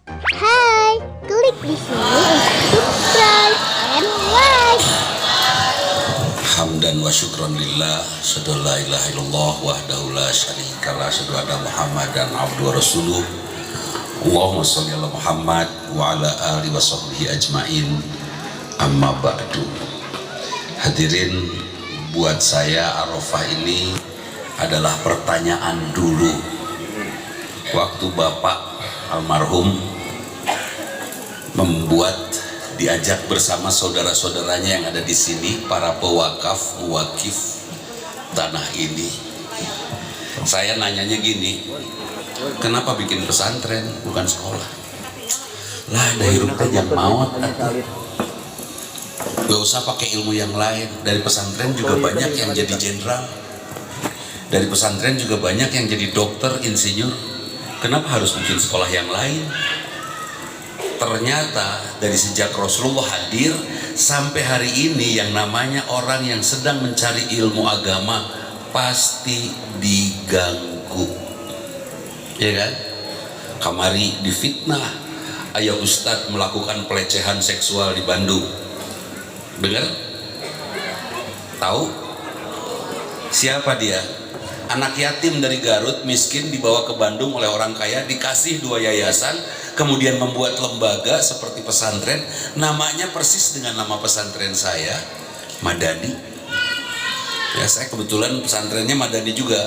Hai, klik di sini untuk subscribe and like. Hamdan wa syukran lillah, asyhadu an la ilaha illallah wahdahu la syarikalah, asyhadu anna Muhammadan abduhu wa rasuluh. Allahumma shalli ala Muhammad wa ala alihi wa sahbihi ajmain. Amma ba'du. Hadirin, buat saya Arafah ini adalah pertanyaan dulu. Waktu Bapak almarhum membuat diajak bersama saudara-saudaranya yang ada di sini, para pewakaf, muwakif tanah ini. Saya nanyanya gini, kenapa bikin pesantren bukan sekolah? Lah dari rumah yang maut, gak usah pakai ilmu yang lain. Dari pesantren juga banyak yang jadi jenderal, dari pesantren juga banyak yang jadi dokter, insinyur. Kenapa harus bikin sekolah yang lain? Ternyata dari sejak Rasulullah hadir sampai hari ini, yang namanya orang yang sedang mencari ilmu agama pasti diganggu, ya kan? Kamari difitnah, ayah ustadz melakukan pelecehan seksual di Bandung. Dengar? Tahu? Siapa dia? Anak yatim dari Garut, miskin, dibawa ke Bandung oleh orang kaya, dikasih 2 yayasan, kemudian membuat lembaga seperti pesantren, namanya persis dengan nama pesantren saya, Madani. Ya, saya kebetulan pesantrennya Madani juga.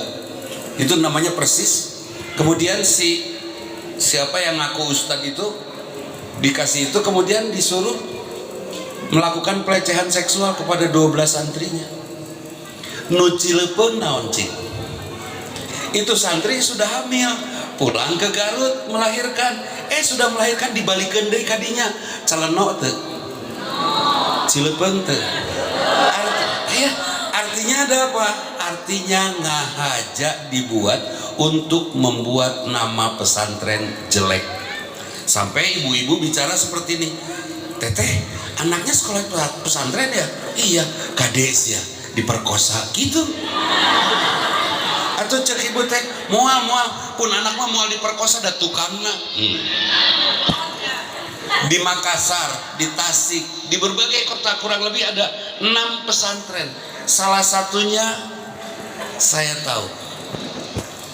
Itu namanya persis. Kemudian siapa yang ngaku ustadz itu dikasih itu, kemudian disuruh melakukan pelecehan seksual kepada 12 santrinya. Nu cilepeung naon cing? Itu santri sudah hamil, pulang ke Garut melahirkan, sudah melahirkan, dibalikeun deui ka dinya, caleno teu, cilepeung teu. Artinya ada apa? Artinya ngahaja dibuat untuk membuat nama pesantren jelek. Sampai ibu-ibu bicara seperti ini, teteh anaknya sekolah pesantren ya? Iya, kades ya, diperkosa gitu. Atau cek ibu teh mual pun anak mah mual diperkosa da tukangna. Di Makassar, di Tasik, di berbagai kota kurang lebih ada 6 pesantren. Salah satunya saya tahu,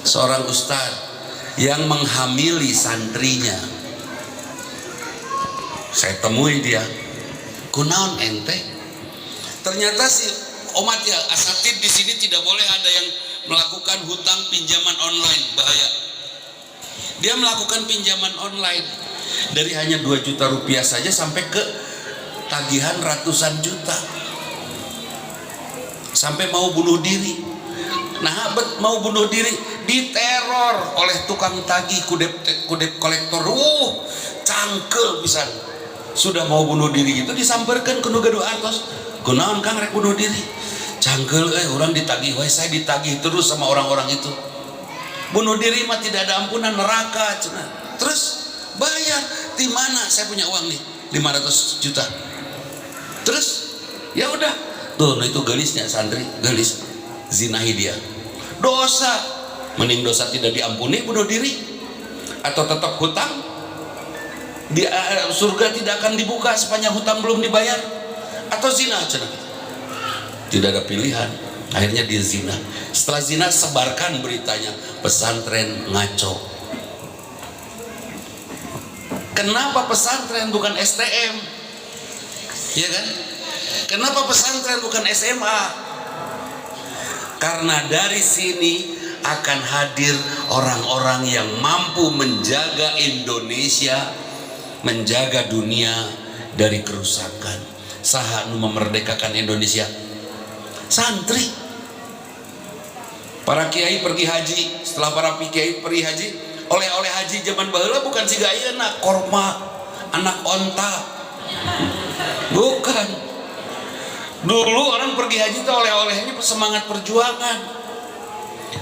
seorang ustadz yang menghamili santrinya. Saya temui dia, kunaon ente? Ternyata si umat ya asatid di sini tidak boleh ada yang melakukan hutang pinjaman online, bahaya. Dia melakukan pinjaman online dari hanya 2 juta rupiah saja sampai ke tagihan ratusan juta, sampai mau bunuh diri. Nah, mau bunuh diri diteror oleh tukang tagih, kudep kolektor. Cangkel pisan. Sudah mau bunuh diri itu disamperkan ke nu gaduh artos. Kunaon Kang rek bunuh diri? Cangkel, orang ditagih, saya ditagih terus sama orang-orang itu. Bunuh diri mah tidak ada ampunan, neraka cina. Terus bayar, di mana? Saya punya uang nih 500 juta. Terus ya udah, tuh nah itu gelisnya santri, gelis, zinahi dia. Dosa, mending dosa tidak diampuni, bunuh diri, atau tetap hutang. Di surga tidak akan dibuka sepanjang hutang belum dibayar, atau zina cina. Tidak ada pilihan, akhirnya dia zina. Setelah zina, sebarkan beritanya, pesantren ngaco. Kenapa pesantren bukan STM? Ya kan? Kenapa pesantren bukan SMA? Karena dari sini akan hadir orang-orang yang mampu menjaga Indonesia, menjaga dunia dari kerusakan. Saha nu memerdekakan Indonesia? Santri. Para kiai pergi haji, setelah para kiai pergi haji, oleh-oleh haji zaman baheula bukan siga ayeuna korma, anak onta. Bukan. Dulu orang pergi haji itu oleh-olehnya semangat perjuangan.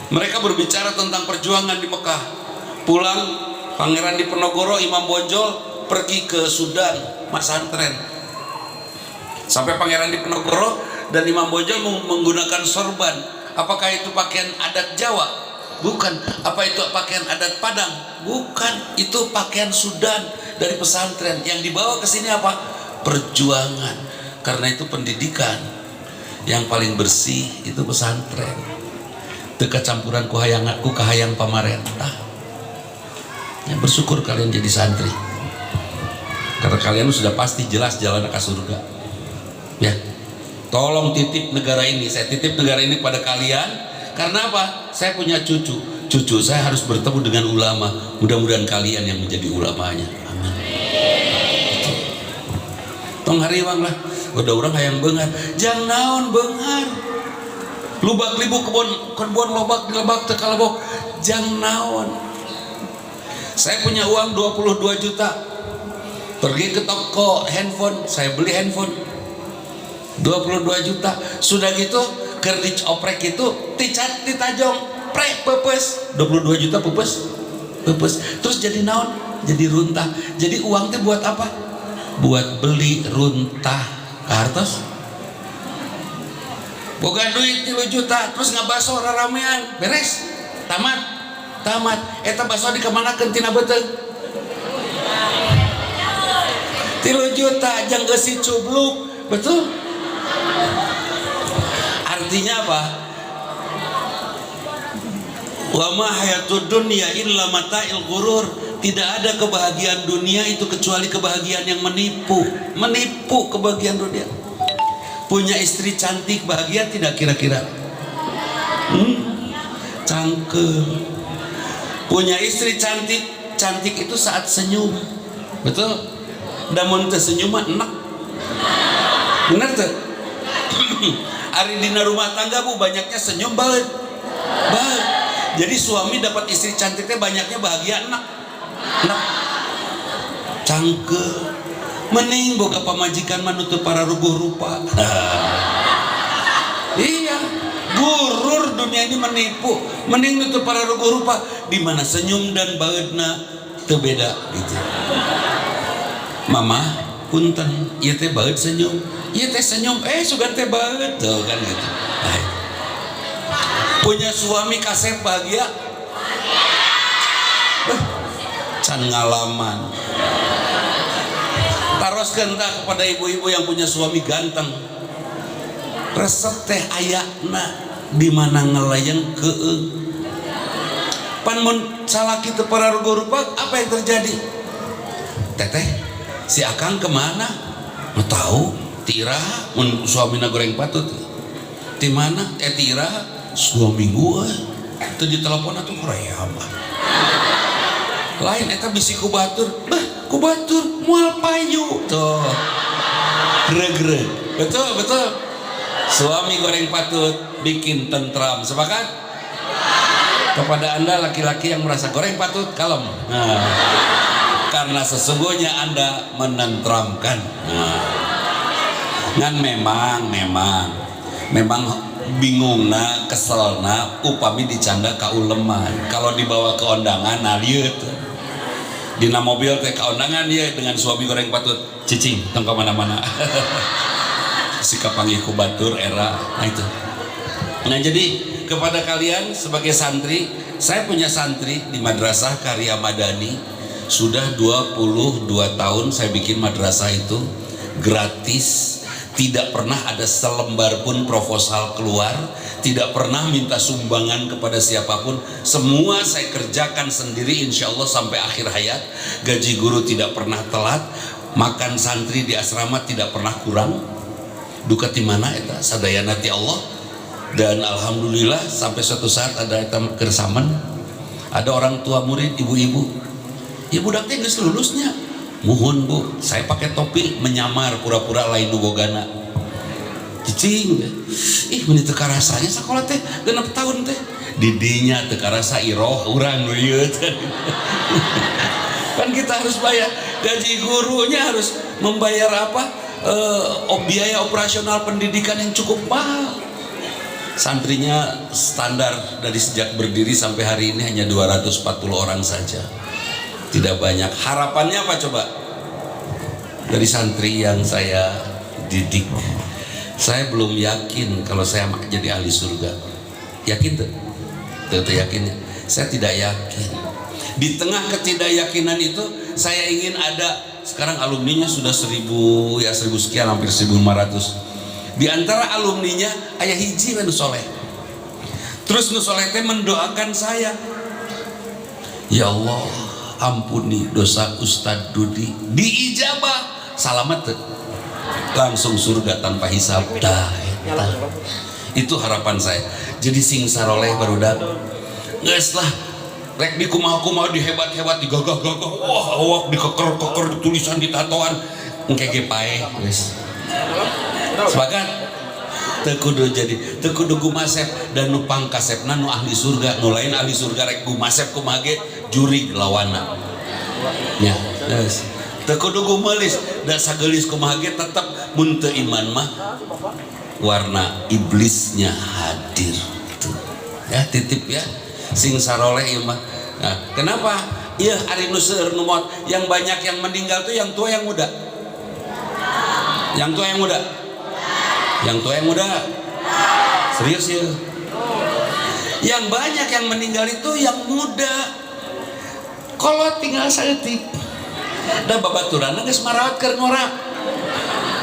Mereka berbicara tentang perjuangan di Mekah. Pulang Pangeran Diponegoro, Imam Bonjol pergi ke Sudan, pesantren. Sampai Pangeran Diponegoro dan Imam Bonjol menggunakan sorban. Apakah itu pakaian adat Jawa? Bukan. Apa itu pakaian adat Padang? Bukan. Itu pakaian Sudan dari pesantren. Yang dibawa ke sini apa? Perjuangan. Karena itu pendidikan yang paling bersih itu pesantren. Teu campuran ku kahayang pamarentah. Ya, bersyukur kalian jadi santri. Karena kalian sudah pasti jelas jalan ke surga. Ya. Tolong titip negara ini. Saya titip negara ini pada kalian. Karena apa? Saya punya cucu. Cucu saya harus bertemu dengan ulama. Mudah-mudahan kalian yang menjadi ulamanya. Amin. Tong hariwang lah. Udah orang hayang beungar. Jang naon beungar. Lubak libu kebon lobak dilebak teu kalebok. Jang naon. Saya punya uang 22 juta. Pergi ke toko handphone, saya beli handphone 22 juta. Sudah gitu kerdic oprek itu ticat ditajong prek pepes 22 juta pepes. Terus jadi naon? Jadi runtah. Jadi uang teh buat apa? Buat beli runtah kartos. Boga duit 3 juta terus ngabaso raramean beres tamat eta baso dikemanakeun tina beuteuh 3 juta jang geusi cubluk. Betul. Artinya apa? Wa ma hayatud dunya illa mata'il ghurur. Tidak ada kebahagiaan dunia itu kecuali kebahagiaan yang menipu kebahagiaan dunia. Punya istri cantik bahagia tidak kira-kira? Cangkem. Punya istri cantik itu saat senyum. Betul. Damun teu senyum mah enak. Bener teu? Ari dina rumah tangga Bu banyaknya senyum bae. Jadi suami dapat istri cantiknya banyaknya bahagia enak. Cangkem. Mending boga pamajikan mah nutup para rubuh rupa. Iya, gurur dunia ini menipu. Mending nutup para rubuh rupa di mana senyum dan baeudna teu beda gitu. Mama, punten, ieu teh baeud senyum. Ieu teh senyum, sugan teh baeud tuh kan gitu. Ay. Punya suami kasep bahagia? Can ngalaman. Taroskeun tah kepada ibu-ibu yang punya suami ganteng. Resep teh ayana di mana ngelayang keung. Pan mun salaki teu para rupa apa yang terjadi? Teteh, si akang kemana? Mau tahu? Tiraha mun suamina goreng patut. Di mana? Tiraha suami gua. Teu ditelepon atuh kurea mah. Lain eta bisi ku batur. Kubatur mual payu tuh greg. Betul. Suami goreng patut bikin tentram. Sepakat? Kepada anda laki-laki yang merasa goreng patut kalem. Nah, karena sesungguhnya anda menentramkan. Ngan memang bingungna keselna upami dicanda kauleman. Kalau dibawa ke undangan nalieu tuh. Dina mobil teh kaundangan ya dengan suami goreng patut cicing tong ka mana-mana. Sikap panggih ku batur era itu. Nah, jadi kepada kalian sebagai santri, saya punya santri di Madrasah Karya Madani sudah 22 tahun saya bikin madrasah itu gratis. Tidak pernah ada selembar pun proposal keluar, tidak pernah minta sumbangan kepada siapapun. Semua saya kerjakan sendiri insya Allah sampai akhir hayat. Gaji guru tidak pernah telat, makan santri di asrama tidak pernah kurang. Duka di mana eta sadayana ti Allah. Dan alhamdulillah sampai suatu saat ada eta kersaman, ada orang tua murid ibu-ibu. Ya budak teh geus lulusnya. Muhun Bu, saya pakai topi menyamar pura-pura lain nubogana. Cicing, ini teka rasanya sekolah teh 6 tahun teh. Didinya teka rasa iroh urang ieu. Kan kita harus bayar gaji gurunya, harus membayar apa? Biaya operasional pendidikan yang cukup mahal. Santrinya standar dari sejak berdiri sampai hari ini hanya 240 orang saja. Tidak banyak. Harapannya apa coba? Dari santri yang saya didik, saya belum yakin kalau saya jadi ahli surga. Yakin tuh? Tuh yakin ya. Saya tidak yakin. Di tengah ketidakyakinan itu, saya ingin ada. Sekarang alumninya sudah 1000 sekian, hampir 1500. Di antara alumninya aya hiji nu soleh. Terus nu soleh teh mendoakan saya, ya Allah, ampuni dosa Ustadz Dudi. Diijabah, salamet tuh, langsung surga tanpa hisab. Itu harapan saya. Jadi sing saroleh barudak, geus lah, rek di kumaha-kumaha, di hebat-hebat, di gagah-gagah, wah dikeker-keker, tulisan ditatoan, engke ge paeh geus. Sepakat? Teu kudu jadi, teu kudu gumasep dan nu pangkasepna nu ahli surga, nu lain ahli surga rek gumasep kumaha ge jurig lawanna. Nya, geus. Teu kudu gumelis da sagelis kumaha ge tetep mun teu iman mah warna iblisnya hadir tuh. Ya titip ya sing saroleh ieu mah. Nah, kenapa? Iya ari nu seueur nu maot yang banyak yang meninggal tuh yang tua yang muda. Yang tua yang muda. Yang tua yang muda. Serius ya. Yang banyak yang meninggal itu yang muda. Kalau tinggal saeutik. Da babaturanna geus marawat keur ngora.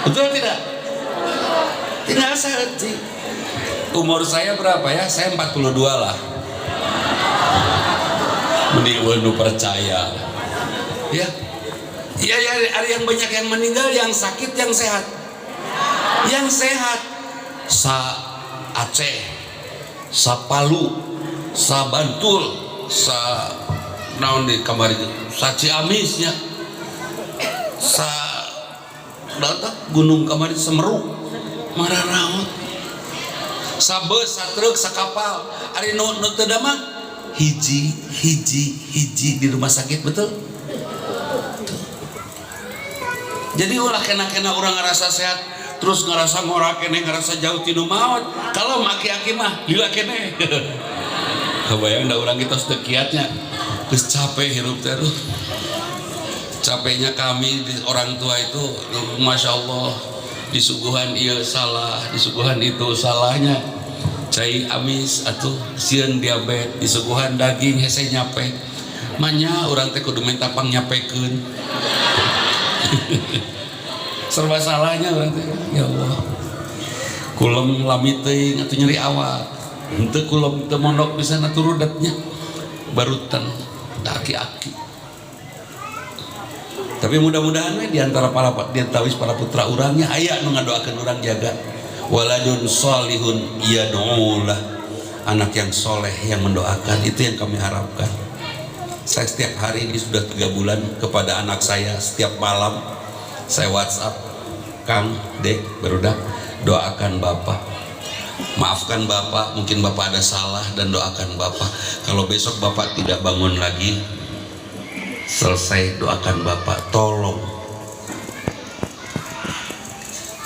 Betul tidak? Tinggal saeutik. Umur saya berapa ya? Saya 42 lah. Mending nu percaya. Ya. Iya ya, ada yang banyak yang meninggal, yang sakit, yang sehat. Yang sehat sa Aceh, sa Palu, sa Bantul, sa naon di kamari, sa Ciamisnya, sa gunung kamari Semeru, maranaon, sa beus, sa truk, sa kapal, ari nu teu da mah hiji di rumah sakit, betul? Jadi ulah kena orang ngerasa sehat terus ngerasa ngora kene, ngerasa jauh tinu maut. Kalau maki-aki mah lila kene. Kebayang da urang kita sudah kiatnya geus capek hirup teh. Capeknya kami orang tua itu, Masya Allah, disuguhan ieu salah, disuguhan itu salahnya. Cai amis atuh sieun diabetes, disuguhan daging hese nyape. Manya urang teh kudu minta pang nyapekeun. Serba salahnya berarti. Ya Allah, kulem lami teuing atuh nyeri awak, henteu kulem teu mondok di sana turudatnya barutan aki-aki. Tapi mudah-mudahan we di antara para putra urangnya aya nu ngadoakeun urang jaga waladun sholihun yad'ulah, anak yang soleh yang mendoakan. Itu yang kami harapkan. Saya setiap hari ini sudah 3 bulan kepada anak saya, setiap malam saya WhatsApp, Kang, Dek, barudak, doakan Bapak, maafkan Bapak, mungkin Bapak ada salah, dan doakan Bapak. Kalau besok Bapak tidak bangun lagi, selesai doakan Bapak, tolong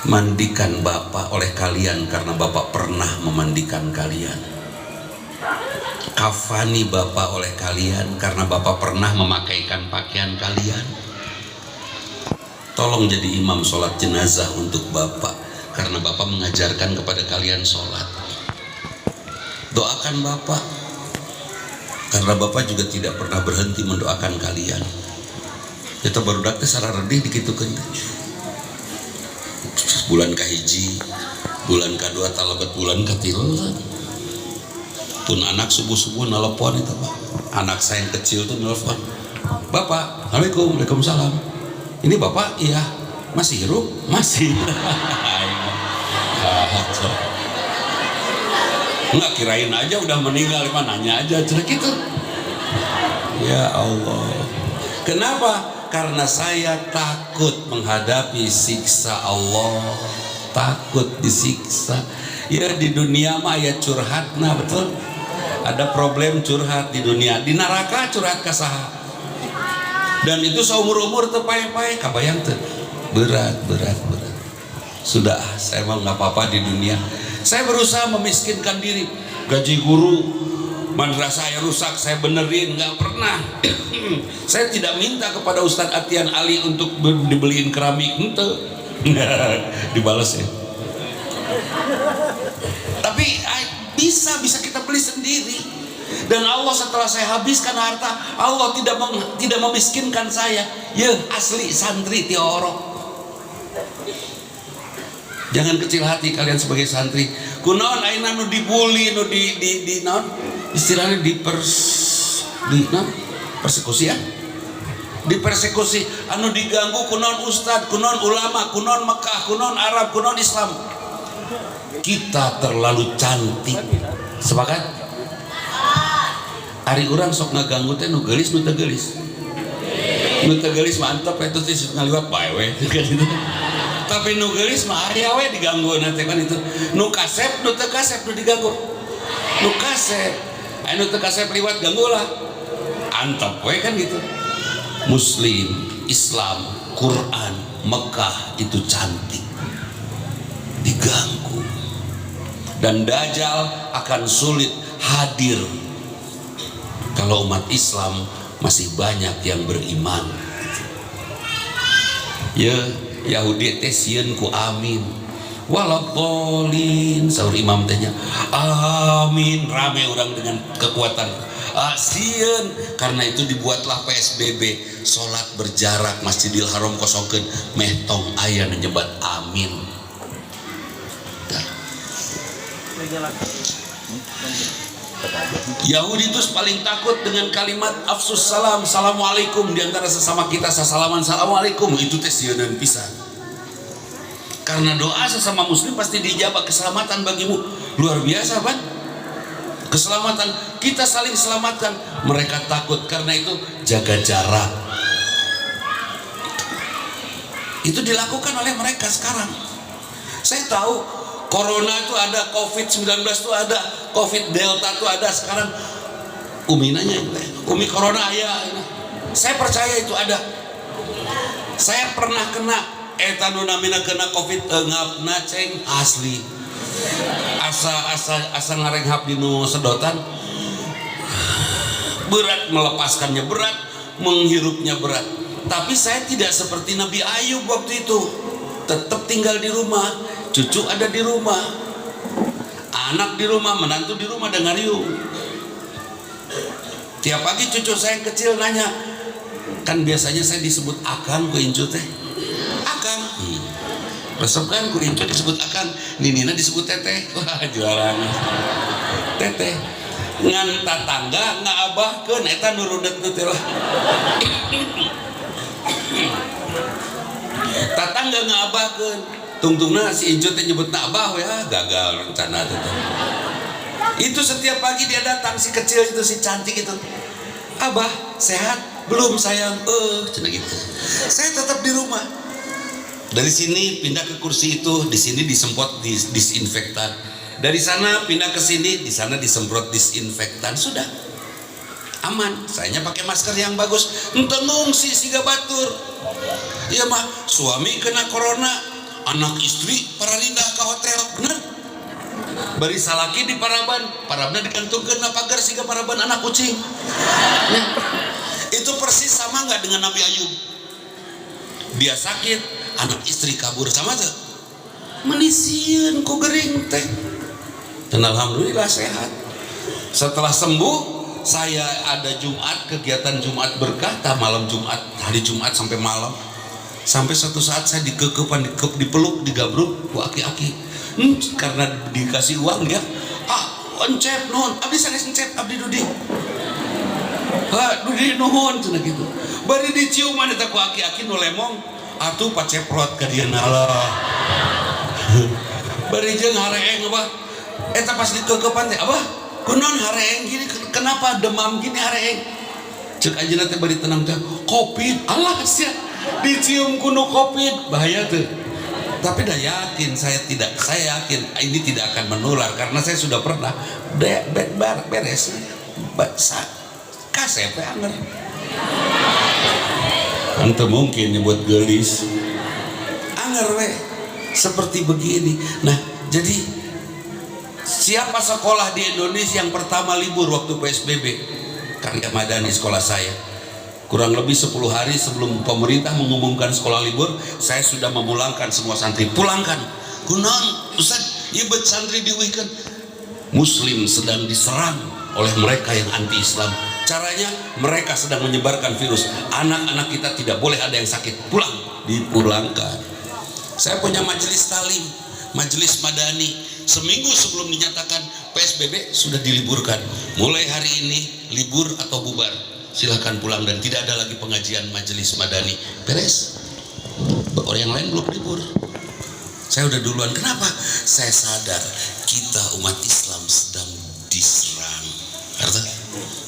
mandikan Bapak oleh kalian karena Bapak pernah memandikan kalian. Kafani Bapak oleh kalian karena Bapak pernah memakaikan pakaian kalian. Tolong jadi imam sholat jenazah untuk Bapak karena Bapak mengajarkan kepada kalian sholat. Doakan Bapak karena Bapak juga tidak pernah berhenti mendoakan kalian. Kita baru datang sarah redih dikitukeun. Bulan kahiji, bulan kedua talabat bulan katilu. Pun anak subuh-subuh nelpon itu Pak. Anak saya yang kecil tuh nelpon. Bapak, Assalamualaikum, Waalaikumsalam. Ini Bapak, iya. Masih hirup? Masih. Enggak, kirain aja udah meninggal, nanya aja cerita gitu. Ya Allah. Kenapa? Karena saya takut menghadapi siksa Allah. Takut disiksa. Ya di dunia mah ya curhat, nah betul. Ada problem curhat di dunia, di neraka curhat ka saha. Dan itu seumur-umur teu pae-pae, kabayang teu. Berat. Sudah, saya mau nggak apa-apa di dunia. Saya berusaha memiskinkan diri. Gaji guru, madrasah saya rusak, saya benerin, nggak pernah. Saya tidak minta kepada Ustadz Atian Ali untuk dibeliin keramik, ente. Dibalas ya. Tapi bisa kita beli sendiri. Dan Allah setelah saya habiskan harta, Allah tidak memiskinkan saya. Ya asli santri tiorok. Jangan kecil hati kalian sebagai santri. Kunaon ayeuna nu dibully, nu di naon? Istilahnya persekusi ya. Dipersekusi, anu diganggu kunaon ustad, kunaon ulama, kunaon Mekah, kunaon Arab, kunaon Islam. Kita terlalu cantik. Sepakat? Ari urang sok ngaganggu teh nu geulis nu teu geulis. Nu teu geulis mantep eta teh ngaliwat bae we gitu. Tapi nu geulis mah aya we diganggu nanti kan itu. Nu kasep nu teu kasep nu diganggu. Nu kasep, anu teu kasep liwat ganggu lah. Antep we kan gitu. Muslim, Islam, Quran, Mekah itu cantik. Diganggu. Dan Dajjal akan sulit hadir kalau umat Islam masih banyak yang beriman. Ya, Yahudi teh sieun ku amin. Waladhdallin saur imam teh nya. Amin, rame orang dengan kekuatan. Sieun, karena itu dibuatlah PSBB, salat berjarak, Masjidil Haram kosongkeun, meh tong aya nu nyebat amin. Yahudi itu paling takut dengan kalimat afsus salam, assalamualaikum, diantara sesama kita sesalaman assalamualaikum, itu tes dan pisan. Karena doa sesama muslim pasti dijabah keselamatan bagimu. Luar biasa kan? Keselamatan, kita saling selamatkan. Mereka takut, karena itu jaga jarak. Itu dilakukan oleh mereka sekarang. Saya tahu Corona itu ada, COVID-19 itu ada, COVID Delta itu ada. Sekarang Umi nanya, Umi Corona ya. Saya percaya itu ada. Saya pernah kena nu namina kena COVID ngapna ceng asli. Asa ngarenghap di nu sedotan. Berat melepaskannya, berat menghirupnya, berat. Tapi saya tidak seperti Nabi Ayub waktu itu. Tetap tinggal di rumah, cucu ada di rumah, anak di rumah, menantu di rumah dengan riuh. Tiap pagi cucu saya yang kecil nanya, kan biasanya saya disebut akang ku incu teh, akang. Resep kan ku incu disebut akang, ninina disebut teteh. Wah jualan teteh. Ngan tatangga ngabahkeun eta nurudet teh lah. Tatangga ngabahkeun, tungtungna si Incut teh nyebutna abah ya, gagal rencana itu. Itu setiap pagi dia datang, si kecil itu, si cantik itu. Abah sehat belum sayang? Cina gitu. Saya tetap di rumah. Dari sini pindah ke kursi itu, di sini disemprot disinfektan. Dari sana pindah ke sini, di sana disemprot disinfektan. Sudah aman. Sayanya pakai masker yang bagus. Ente ngungsi siga batur. Iya mah, suami kena corona, anak istri paralindah ke hotel, bener? Bari salaki di Paraban, Parabna digantungkeun na pagar siga Paraban anak kucing. Nah, itu persis sama nggak dengan Nabi Ayub? Dia sakit, anak istri kabur, sama tuh? Menisieun ku gering teh. Dan alhamdulillah sehat. Setelah sembuh, saya ada Jumat, kegiatan Jumat berkah, malam Jumat, hari Jumat sampai malam. Sampai suatu saat saya dikekepan, dipeluk, digabruk ku aki-aki. Karena dikasih uang dia, encep nuhun, abdi sanes encep, abdi dudi. Dudi nuhun cenah gitu. Bari diciuman eta ku aki-aki nu lemong, atuh paceprot ka dieu Allah. Bari jeung hareeng abah. Eta pas dikekepan teh, abah, kunaon hareeng gini, kenapa demam gini hareeng? Cek ajeuna teh bari tenang teh, Covid, alah sia. Dicium kuno COVID, bahaya tuh. Tapi dah yakin, saya yakin ini tidak akan menular karena saya sudah pernah beres kasep anger. Ente mungkin buat gelis anger seperti begini. Nah, jadi siapa sekolah di Indonesia yang pertama libur waktu PSBB? Karya Madani sekolah saya. Kurang lebih 10 hari sebelum pemerintah mengumumkan sekolah libur, saya sudah memulangkan semua santri. Pulangkan. Kunaon Ustaz, ieu bet santri diuihkeun. Muslim sedang diserang oleh mereka yang anti-Islam. Caranya mereka sedang menyebarkan virus. Anak-anak kita tidak boleh ada yang sakit. Pulang, dipulangkan. Saya punya majelis talim, majelis madani. Seminggu sebelum dinyatakan PSBB sudah diliburkan. Mulai hari ini libur atau bubar. Silahkan pulang dan tidak ada lagi pengajian majelis madani. Beres. Orang yang lain belum libur. Saya udah duluan. Kenapa? Saya sadar kita umat Islam sedang diserang. Artinya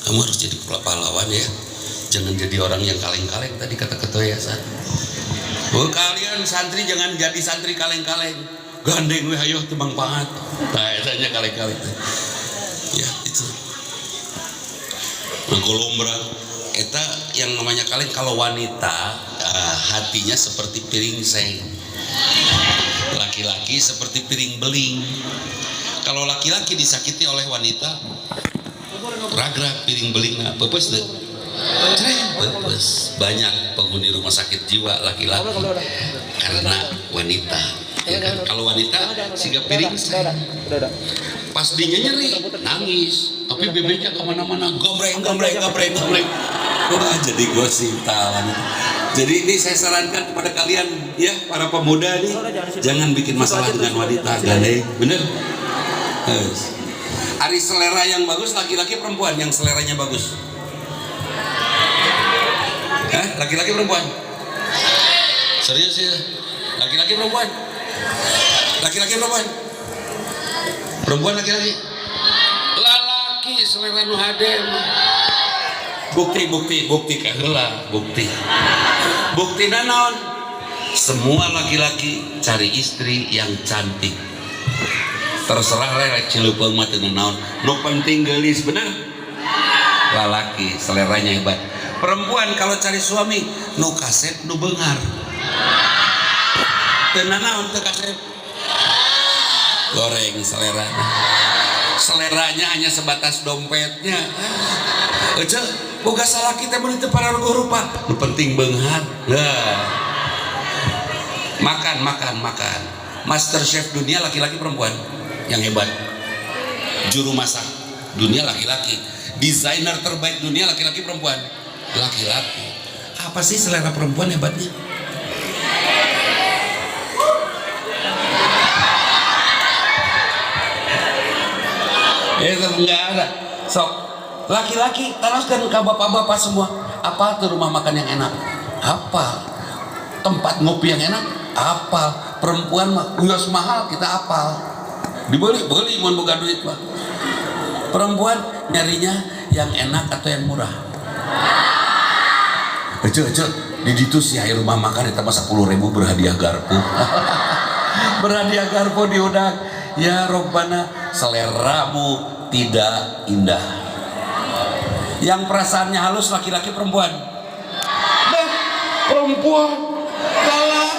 kamu harus jadi pahlawan ya. Jangan jadi orang yang kaleng-kaleng. Tadi kata ketua yayasan. Oh, kalian santri jangan jadi santri kaleng-kaleng. Gandeng we hayo tebang pangat. Nah, tanya kaleng-kaleng. Ya itu. Mangkolombra. Eta yang namanya kaleng. Kalau wanita hatinya seperti piring seng. Laki-laki seperti piring beling. Kalau laki-laki disakiti oleh wanita, ragra piring belingna pepes deh. Pepes. Banyak penghuni rumah sakit jiwa laki-laki karena wanita. Ya kan? Kalau wanita siga piring saya. Pas dinya nyeri nangis, tapi bebeknya kemana-mana gombreng. Wah, jadi gosip tawan. Jadi ini saya sarankan kepada kalian ya para pemuda nih, jangan bikin masalah dengan wanita, gandeng, bener? Ari selera yang bagus laki-laki perempuan yang seleranya bagus. Laki-laki perempuan? Serius ya? Laki-laki perempuan? Laki-laki perempuan? Perempuan laki-laki? Lalaki selera nu hade mah. Bukti kaheula, bukti naon? Semua laki-laki cari istri yang cantik. Terserah rek cileupeung mah teu naon. Nu penting geulis bener. Lalaki seleranya hebat. Perempuan kalau cari suami nu kasep nu beungar. Teu naon teu kasep. Goreng seleranya. Seleranya hanya sebatas dompetnya. Aja boga salah kita mun teu pararugo rupa. Nu penting beunghar. Nah. Makan. Master chef dunia laki-laki perempuan yang hebat. Juru masak dunia laki-laki. Desainer terbaik dunia laki-laki perempuan. Laki-laki. Apa sih selera perempuan hebatnya? Enggak ada. Sok laki-laki teruskan ke bapak-bapak semua. Apa tuh rumah makan yang enak? Apa? Tempat ngopi yang enak? Apa? Perempuan mah uyos mahal kita apal. Dibeli mun boga duit mah. Perempuan nyarinya yang enak atau yang murah? Ece di ditu sih rumah makan eta mah 10.000 berhadiah garpu. Berhadiah garpu diundang. Ya Robbana, seleramu tidak indah. Yang perasaannya halus laki-laki perempuan? Perempuan. Galak.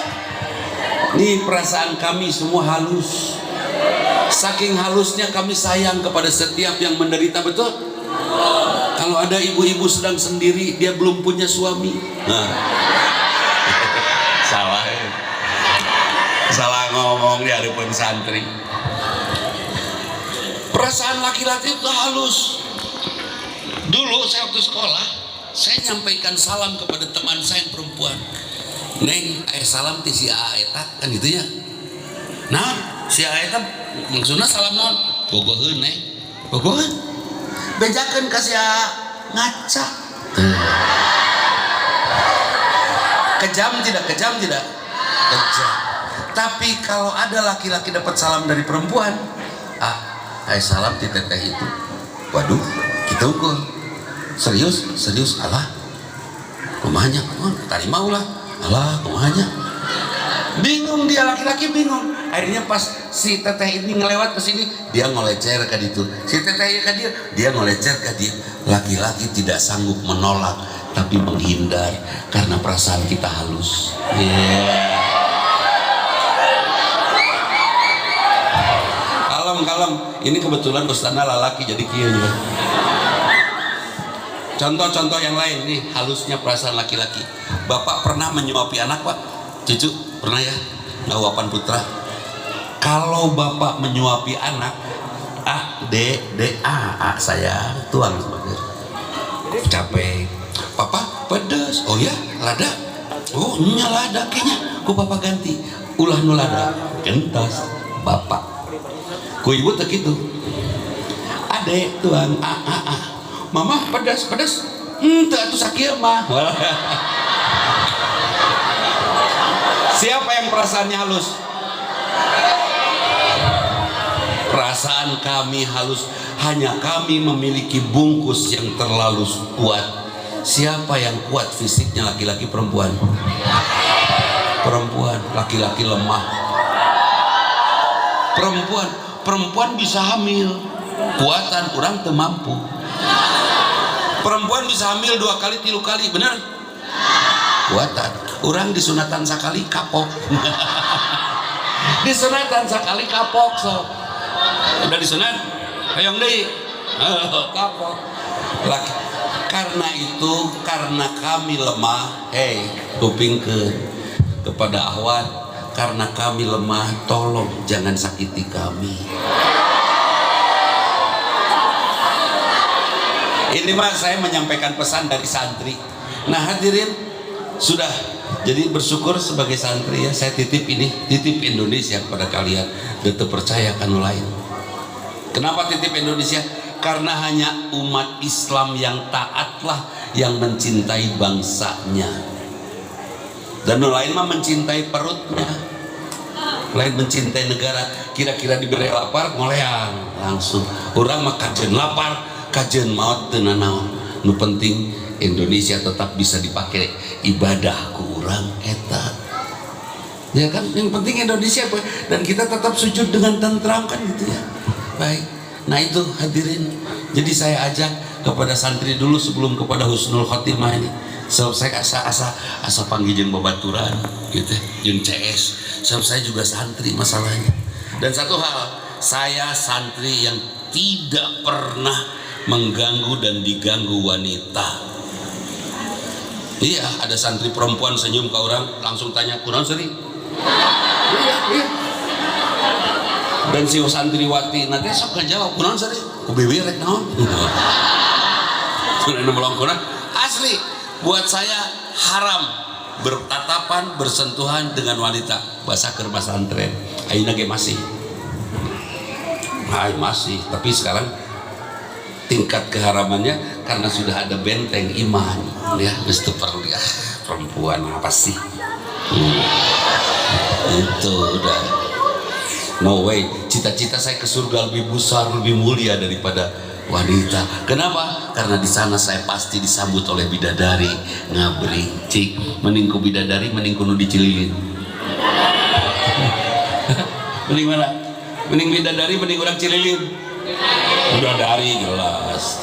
Nih perasaan kami semua halus. Saking halusnya kami sayang kepada setiap yang menderita, betul? Kalau ada ibu-ibu sedang sendiri, dia belum punya suami. Nah. Salah ngomong di hadapan santri. Perasaan laki-laki itu halus. Dulu saya waktu sekolah, saya nyampaikan salam kepada teman saya yang perempuan. Neng, salam ti si Aeta kan gitu ya. Nah, si Aeta maksudnya salam non. Bogoheun neng. Bogoheun. Bejakeun ka si ngaca. Kejam tidak? Kejam. Tapi kalau ada laki-laki dapat salam dari perempuan, salam ti teteh itu. Waduh, kita ukur. Serius. Alah. Kumanya, tadi mau lah. Alah, kumanya. Bingung dia laki-laki bingung. Akhirnya pas si teteh ini ngelewat ke sini, dia ngolecer ke ditu. Si teteh ke dia ngolecer ke dia. Laki-laki tidak sanggup menolak, tapi menghindar karena perasaan kita halus. Kalem. Ini kebetulan Ustana lalaki jadi kieu juga. Contoh-contoh yang lain nih, halusnya perasaan laki-laki. Bapak pernah menyuapi anak, Pak? Cucu pernah ya? Ngawapan putra. Kalau bapak menyuapi anak, A sayang, tuang sebagai capek. Papa pedas, oh ya lada, oh nya lada kayaknya, ku papa ganti, ulah nu lada, gentos bapak, ku ibu tak gitu, adek tuang mama pedas, tak tuh sakit mah. Siapa yang perasaannya halus? Perasaan kami halus, hanya kami memiliki bungkus yang terlalu kuat. Siapa yang kuat fisiknya, laki-laki perempuan? Perempuan, laki-laki lemah. Perempuan bisa hamil, kuatan orang teu mampu. Perempuan bisa hamil 2 kali 3 kali, bener? Kuatan. Orang disunatan sekali kapok. Disunatan sekali kapok so. Udah disunat, hayang deui. Kapok. Karena itu, karena kami lemah, kupingkeun kepada Ahwat, karena kami lemah, tolong jangan sakiti kami. Ini mah saya menyampaikan pesan dari santri. Nah hadirin, sudah jadi bersyukur sebagai santri ya, saya titip Indonesia kepada kalian, dan percaya kanu lain. Kenapa titip Indonesia? Karena hanya umat Islam yang taatlah yang mencintai bangsanya, dan lain mah mencintai perutnya, lain mencintai negara. Kira-kira diberi lapar ngoleang langsung, orang mah kajen lapar kajen maut teu nanaon. Nu penting Indonesia tetap bisa dipakai ibadah ku urang eta, ya kan, yang penting Indonesia, dan kita tetap sujud dengan tentram kan gitu ya. Baik, nah itu hadirin, jadi saya ajak kepada santri dulu sebelum kepada husnul khotimah ini. Sebab saya asa panggil jeung babaturan gitu, jeung CS. Sebab saya juga santri masalahnya. Dan satu hal, saya santri yang tidak pernah mengganggu dan diganggu wanita. Iya, ada santri perempuan senyum ke orang, langsung tanya, kunaon seri? Iya. Dan si santriwati nanti sok ngajawab, kunaon seri? Ku bibir rek naon? Sudah nolong kuna. Asli, buat saya haram bertatapan, bersentuhan dengan wanita. Bahasa keur pesantren. Ayeuna ge masih. Masih, tapi sekarang tingkat keharamannya karena sudah ada benteng iman ya, mesti perlu ya. Perempuan apa sih? Itu udah no way. Cita-cita saya ke surga lebih besar, lebih mulia daripada wanita. Kenapa? Karena di sana saya pasti disambut oleh bidadari ngabring. Cik, mending ku bidadari, mending kudu dicililin. Mending mana? Mending bidadari, mending orang cililin. Bidadari jelas.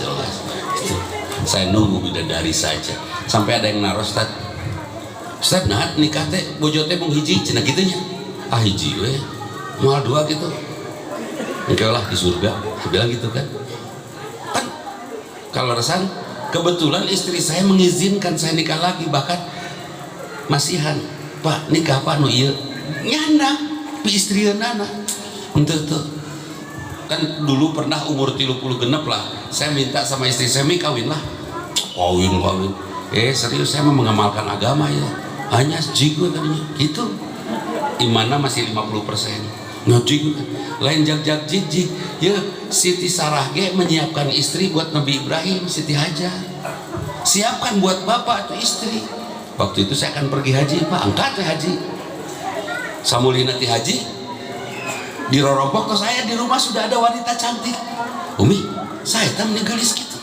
Saya nunggu bidadari saja. Sampai ada yang naruh, Ustaz, nah nikah teh bojo teh mung hiji cenah kitu nya. Hiji we. Moal 2 gitu. Engke lah di surga. Dia bilang gitu kan. Kan kalau resan, kebetulan istri saya mengizinkan saya nikah lagi, bahkan masihan, Pak nikah apa nu ieu? Nyandang pi istrieunana. Henteu tuh. Kan dulu pernah umur 30 genep lah, saya minta sama istri saya, kawin lah. Kawin. Serius, saya mau mengamalkan agama ya. Hanya jigo tadinya gitu. Imannya masih 50%. Ngajig lain jag jijik. Ya Siti Sarah ge menyiapkan istri buat Nabi Ibrahim, Siti Hajar. Siapkan buat bapak atau istri. Waktu itu saya akan pergi haji, Pak, angkat ya haji. Samulina ti haji. Di rorompok tuh saya di rumah sudah ada wanita cantik. Umi, saya tam ninggalis gitu.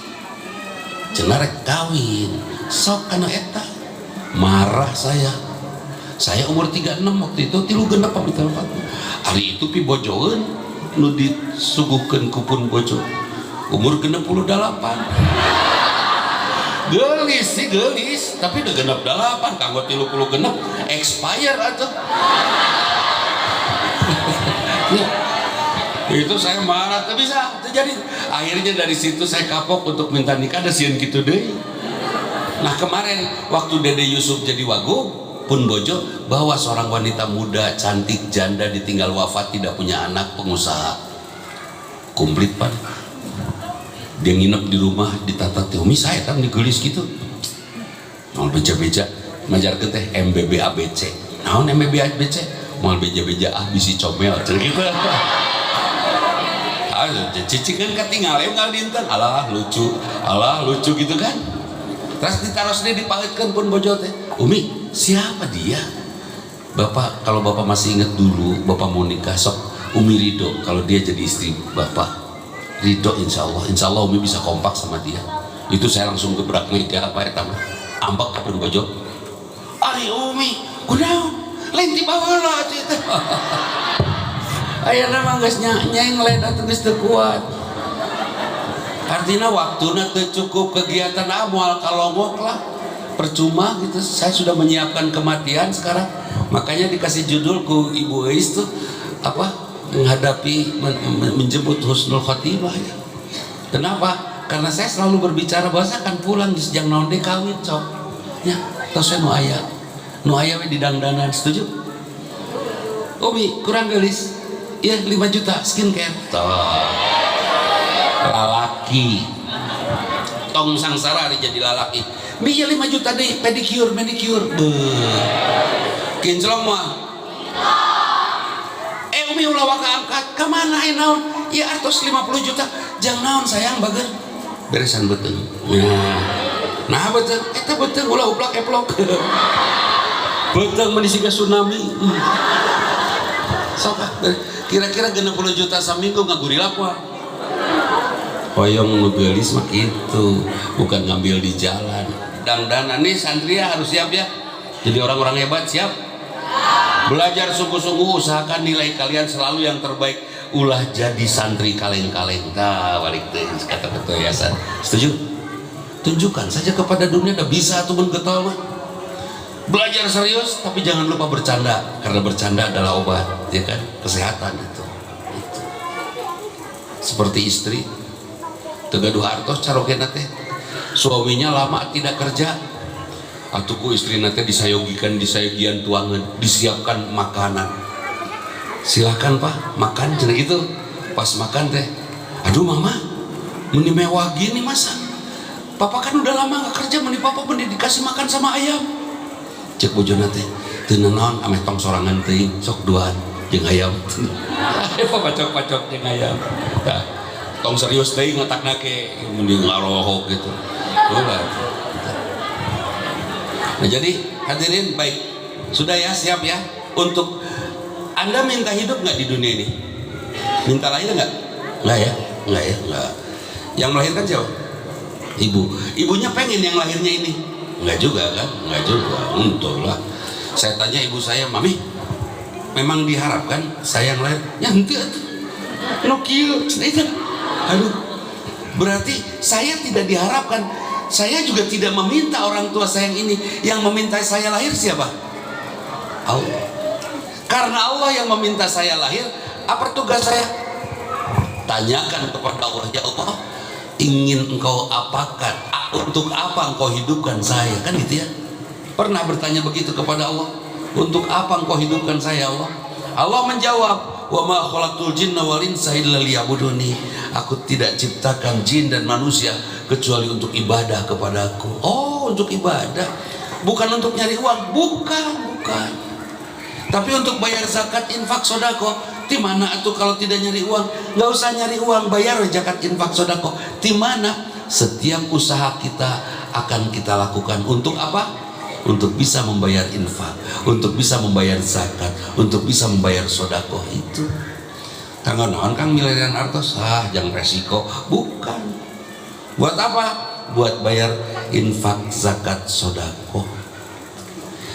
Cenah rek kawin, sok kana eta. Marah saya. Saya umur 36 waktu itu, 3 genep pamit telepon. Hari itu pi bojoeun nu disuguhkeun ku pun bojo. Umur 68. Gelis, tapi udah genep 8, kanggo 30 genep expire atuh. Itu saya marah, tapi bisa terjadi. Akhirnya dari situ saya kapok untuk minta nikah, ada sieun gitu deh. Nah kemarin waktu Dede Yusuf jadi wagub pun bojo, bawa seorang wanita muda cantik janda ditinggal wafat tidak punya anak, pengusaha. komplit pan. Dia nginep di rumah ditata teh Umi saya kan digelis gitu. Mau beja-beja ngajarkeun teh MBB ABC. Naon MBB ABC? Mau beja-beja bisi comel cenah kitu. Cici kan ketinggal dinten alah lucu gitu kan. Terus ditaros dia dipahitkan pun bojo teh. Umi, siapa dia? Bapak, kalau Bapak masih ingat dulu Bapak mau nikah sok Umi ridho kalau dia jadi istri Bapak. Ridho insya Allah Umi bisa kompak sama dia. Itu saya langsung gebrak meja apa ya tamu. Ambak kapan bojo. Ari Umi, kunaon? Lain di bawah lah cerita. Ayeuna mah geus nyai ngeledat geus teu kuat. Artinya waktunya teu cukup kegiatan amal kalongok lah. Percuma gitu. Saya sudah menyiapkan kematian sekarang. Makanya dikasih judul ku Ibu Eis tuh apa? Menghadapi menjemput husnul khotimah ya. Kenapa? Karena saya selalu berbicara bahwa saya akan pulang di sejang naon deh kawin sok. Ya, tos nu aya. Nu aya we di dangdanan, setuju? Umi, kurang gelis. Ya 5 juta skincare toh lalaki tong sangsara hari jadi lalaki biar 5 juta deh pedicure manicure kinclong mah Umi ulah waka angkat kemana naon ya artos 50 juta jangan naon sayang bager beresan betul nah betul itu betul ulah uplak eplok betul menisiga tsunami sok kira-kira 60 juta saminggu ngaguri lapor hoyong nugelis mah gitu bukan ngambil di jalan dangdanan nih santria harus siap ya jadi orang-orang hebat siap belajar sungguh-sungguh usahakan nilai kalian selalu yang terbaik ulah jadi santri kaleng-kaleng nah balik deh kata ketua yayasan setuju tunjukkan saja kepada dunia udah bisa tuh getol mah belajar serius tapi jangan lupa bercanda karena bercanda adalah obat ya kan kesehatan itu. Seperti istri tegaduh hartos carokena teh suaminya lama tidak kerja atuku istri nate disayogikan disayogian tuangan disiapkan makanan silakan pak makan cenah gitu pas makan teh aduh mama meni mewah gini masa papa kan udah lama gak kerja meni papa meni dikasih makan sama ayam cek bojona teh teu naon ameh tong sorangan teuing sok duaan jeung ayam apa pacok-pacok jeung ayam nah, tong serius teuing ngotakna ke mending ngarohok gitu ulah nah jadi hadirin baik sudah ya siap ya untuk Anda minta hidup nggak di dunia ini minta lahir nggak ya nggak yang melahirkan siapa ibunya pengen yang lahirnya ini enggak juga kan enggak juga untuk lah saya tanya ibu saya mami memang diharapkan saya yang lahir ya henteu nokil aduh berarti saya tidak diharapkan saya juga tidak meminta orang tua saya yang ini yang meminta saya lahir siapa Allah karena Allah yang meminta saya lahir apa tugas saya tanyakan kepada Allah ya Allah ingin engkau apakan untuk apa engkau hidupkan saya kan gitu ya pernah bertanya begitu kepada Allah untuk apa engkau hidupkan saya Allah Allah menjawab wa ma khalaqtul jinna wal insa illa liya'buduni aku tidak ciptakan jin dan manusia kecuali untuk ibadah kepadaku oh untuk ibadah bukan untuk nyari uang bukan tapi untuk bayar zakat infak sodako di mana atuh kalau tidak nyari uang nggak usah nyari uang bayar zakat infak sodako di mana setiap usaha kita akan kita lakukan untuk apa untuk bisa membayar infak untuk bisa membayar zakat untuk bisa membayar sodako itu kanggo naon kang milarian artos jangan resiko bukan buat apa buat bayar infak zakat sodako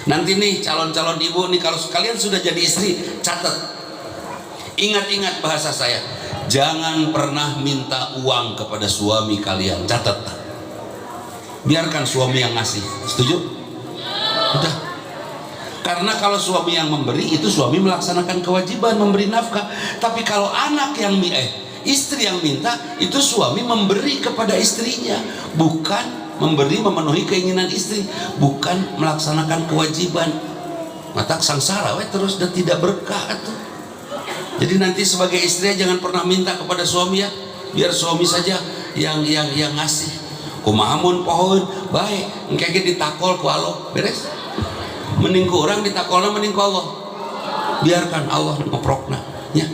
nanti nih calon-calon ibu nih kalau kalian sudah jadi istri catat ingat-ingat bahasa saya jangan pernah minta uang kepada suami kalian catat biarkan suami yang ngasih setuju? Udah karena kalau suami yang memberi itu suami melaksanakan kewajiban memberi nafkah tapi kalau anak yang istri yang minta itu suami memberi kepada istrinya bukan memberi memenuhi keinginan istri bukan melaksanakan kewajiban mata sangsara terus dan tidak berkah tuh. Jadi nanti sebagai istri jangan pernah minta kepada suami ya biar suami saja yang ngasih. Kumahamun pohon baik engke ditakol ku Allah beres. Mending ku urang ditakolna mending ku Allah. Biarkan Allah ngoprokna nya.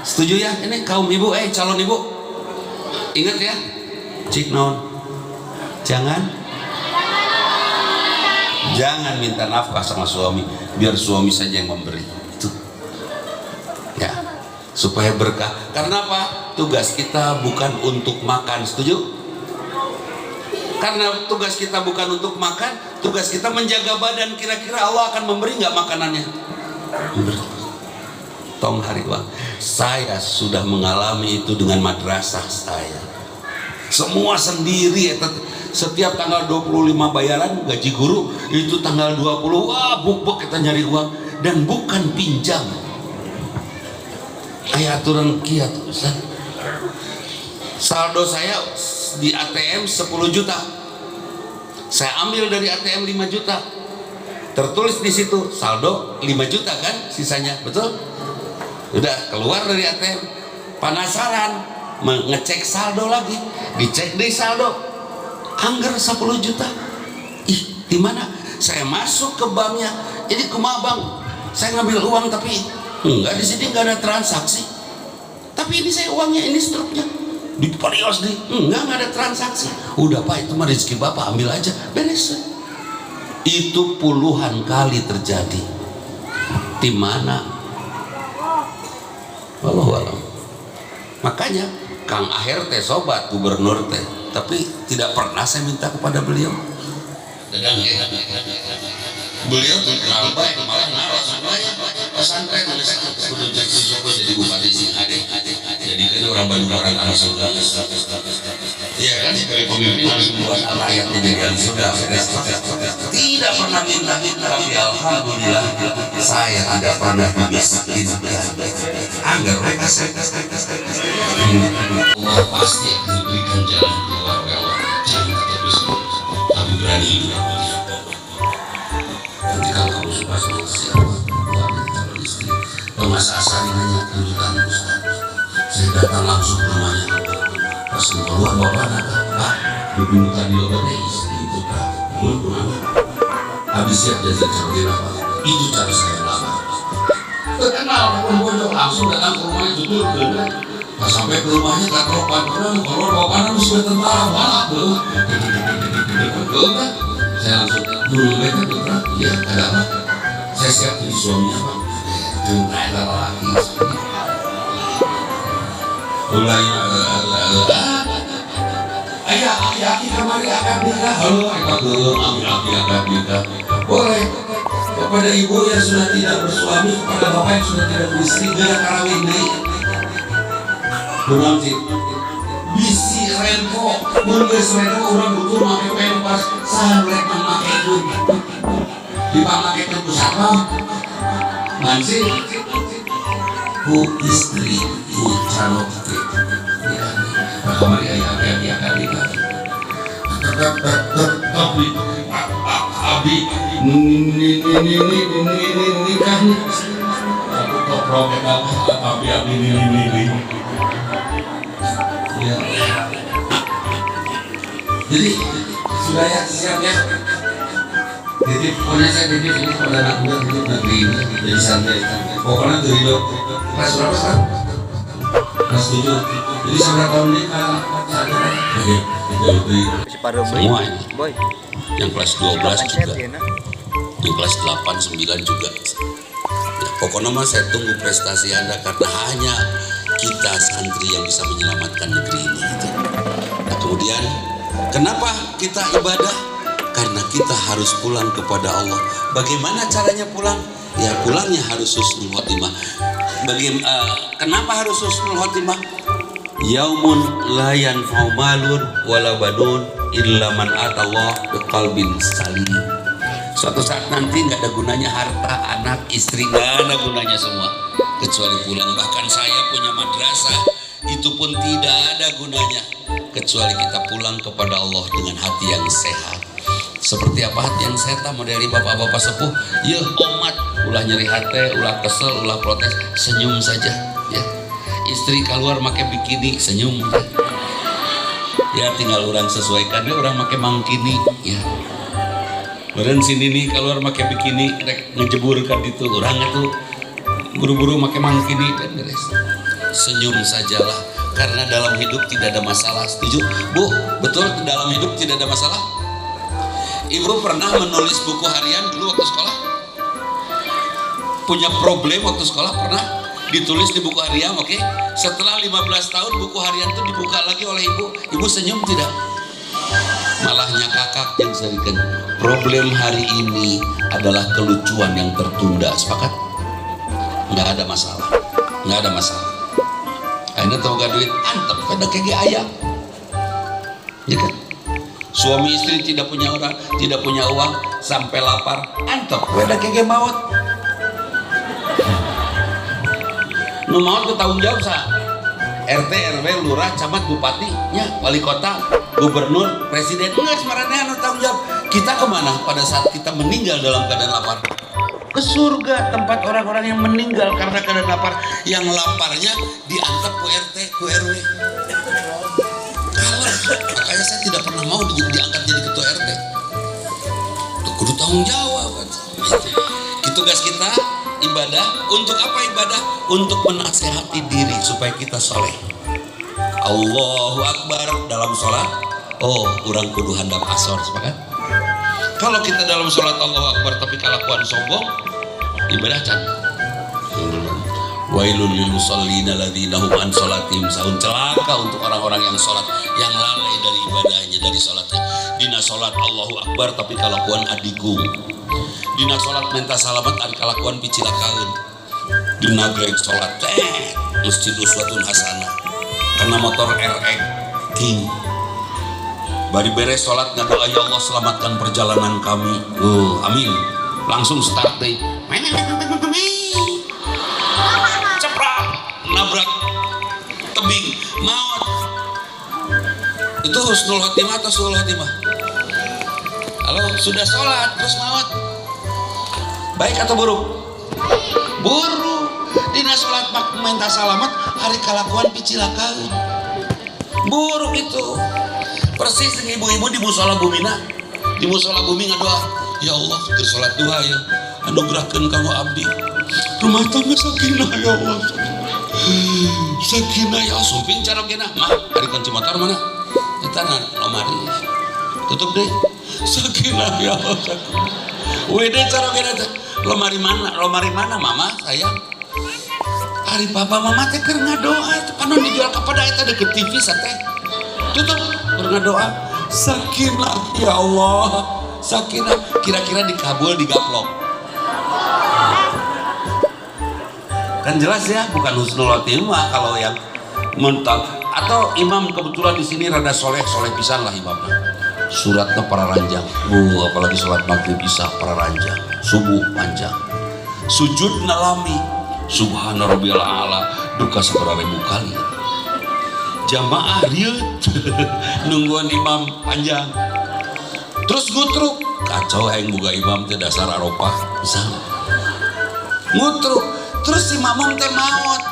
Setuju ya ini kaum ibu calon ibu. Ingat ya. Cik naon. Jangan minta nafkah sama suami, biar suami saja yang memberi. Itu. Ya. Supaya berkah. Karena apa? Tugas kita bukan untuk makan, setuju? Karena tugas kita bukan untuk makan, tugas kita menjaga badan. Kira-kira Allah akan memberi nggak makanannya? Memberi. Tong hari uang. Saya sudah mengalami itu dengan madrasah saya. Semua sendiri. Setiap tanggal 25 bayaran gaji guru, itu tanggal 20 wah buk kita nyari uang. Dan bukan pinjam. Kayak aturan kiat Ustaz. Saldo saya di ATM 10 juta. Saya ambil dari ATM 5 juta. Tertulis di situ saldo 5 juta kan sisanya, betul? Udah keluar dari ATM. Penasaran, ngecek saldo lagi, dicek deh saldo. Anggar 10 juta. Ih, di mana? Saya masuk ke banknya. Jadi kumaha bang? Saya ngambil uang tapi enggak, di sini enggak ada transaksi. Tapi ini saya uangnya, ini struknya. Di Parios di enggak ada transaksi. Udah Pak, itu mah rezeki Bapak, ambil aja, beres. Itu puluhan kali terjadi. Di mana? Wallahu alam. Makanya Kang Aher teh sobat gubernur teh, tapi tidak pernah saya minta kepada beliau. Dadang ya. Beliau tuh kenapa malah naros semuanya pesantren kudu jadi bupati sing ade. Jadi kan orang Bandung orang langsung. Iya kan sebagai pemimpin harus membuat rakyatnya jadi ahli surga. Tidak pernah minta, tapi alhamdulillah saya tidak pernah miskinkan. Anggar mereka Allah pasti memberikan jalan keluar lewat cinta terus, tapi berani hidup. Nanti kalau kamu suka sama siapa, keluarga calon istri, Mas Asari nanya tuntutan Ustaz. Saya datang langsung ke rumahnya. Pas keluar bapak nada, Pak, dipindukan di obat istri itu Pak. Habis siap jadi calon apa? Itu cara saya lama. Terkenal pun langsung datang ke rumahnya tutur kan. Pas sampai ke rumahnya tak keropan kalau bapak sudah tentara balap tuh. Saya langsung dulu mereka tuh, iya ada apa? Saya siap jadi suaminya Pak. Tidak ada lagi. Mulai ayah aki kemari akan nikah. Halo, aki akan nikah. Boleh. Kepada ibu yang sudah tidak bersuami, kepada bapak yang sudah tidak beristri, gaya karawin deh. Benar sih. Bisi renko, menggeus renko orang butuh make pempas, sahan rek memakai itu. Dipamakai ke pusat mansi ku istri ku calon kemarin ayah akan nikah. Tapi abi nikah aku toprok abi ini. Ya. Jadi sudah ya siap ya. Jadi pokoknya saya titip ini pada anak muda titip negeri ini jadi santai. Pokoknya dari dok kelas berapa sekarang? Kelas 7. Jadi seberapa tahun ini semua ini. Yang kelas 12 juga. Yang kelas 8, 9 juga. Ya, pokoknya mah saya tunggu prestasi Anda karena hanya kita santri yang bisa menyelamatkan negeri ini. Gitu. Nah kemudian kenapa kita ibadah? Karena kita harus pulang kepada Allah. Bagaimana caranya pulang? Ya pulangnya harus husnul khotimah. Kenapa harus husnul khotimah? Yaumun la yanfa'u malun wala banun illa man atallah biqalbin salim. Suatu saat nanti nggak ada gunanya harta, anak, istri, nggak ada gunanya semua kecuali pulang. Bahkan saya punya madrasah itu pun tidak ada gunanya kecuali kita pulang kepada Allah dengan hati yang sehat. Seperti apa hati yang sehat modeli bapak-bapak sepuh, ya umat ulah nyeri hati, ulah kesel, ulah protes, senyum saja ya. istri keluar pakai bikini senyum. Ya tinggal orang sesuaikan deh, orang pakai mangkini ya. Beren sini nih keluar pakai bikini rek ngejeburkan itu orang itu buru-buru pakai mangkini dan beres. Senyum sajalah karena dalam hidup tidak ada masalah. Setuju? Bu, betul dalam hidup tidak ada masalah? Ibu pernah menulis buku harian dulu waktu sekolah? Punya problem waktu sekolah pernah ditulis di buku harian, oke? Setelah 15 tahun buku harian itu dibuka lagi oleh ibu senyum tidak? Malahnya kakak yang serikan problem hari ini adalah kelucuan yang tertunda. Sepakat? Nggak ada masalah, nggak ada masalah. Akhirnya tahu gak duit, antep pada kayak ayam, ya kan? Suami istri tidak punya orang, tidak punya uang, sampai lapar, antep pada kayak maut. Nu maut bertanggung jawab sah. RT, RW, lurah, camat, bupati, nya, wali kota, gubernur, presiden, enggak sebenarnya anu tanggung jawab. Kita kemana pada saat kita meninggal dalam keadaan lapar? Ke surga, tempat orang-orang yang meninggal karena keadaan lapar. Yang laparnya diantar ke RT, ke RW. Kalah, makanya saya tidak pernah mau diangkat jadi ketua RT. Kudu tanggung jawab. Itu tugas kita. Ibadah, untuk apa ibadah? Untuk menasehati diri supaya kita soleh. Allahu Akbar dalam sholat. Oh, kurang kudu handap asor, sepakat? Kalau kita dalam sholat Allahu Akbar tapi kelakuan sombong, ibadah can. Wailul lil musallina alladzina hum an sholatihim sahun. Celaka untuk orang-orang yang sholat, yang lalai dari ibadahnya, dari sholatnya. Dina sholat Allahu Akbar tapi kelakuan adigung. Dina sholat minta salamat ari kalakuan picilakaeun. Dina greg sholat masjid uswatun hasanah karena motor RX King. Bari beres sholat ngadoa ya Allah selamatkan perjalanan kami. Amin. Langsung start deh. Ceprak nabrak tebing maut. Itu husnul khotimah atau suul khotimah? Kalau sudah sholat terus maut, baik atau buruk? Buruk. Dina sholat minta salamat hari kalakuan picilakaeun. Buruk itu. Persis dengan ibu-ibu di musola bumina. Di musola bumi ngadoa, ya Allah keur sholat duha ya, anugerahkeun kanggo abdi rumah tangga sakinah ya Allah. Sakinah ya sumping carogena mah hari kunci motor mana? Eta na lomari. Tutup deh. Sakinah ya Allah. Wede carogena teh. Lomari mana mama sayang? Hari papa mama teh keur ngadoa teh panon dijual kepada eta deket TV sateh. Tutup keur ngadoa. Sakinah ya Allah. Sakinah kira-kira dikabul digaplok. Kan jelas ya bukan husnul khotimah kalau yang mental atau imam kebetulan di sini rada soleh pisan lah imamnya. Suratnya para ranjang, apalagi sholat maghrib isya para ranjang, subuh panjang, sujud nalami, subhana rabbiyal a'la, duka sabaraha ribu kali. Jamaah riut, nungguan imam panjang, terus ngutruk, kacau yang buka imam teh dasar Eropa, bisa ngutruk, terus si mamam teh maot,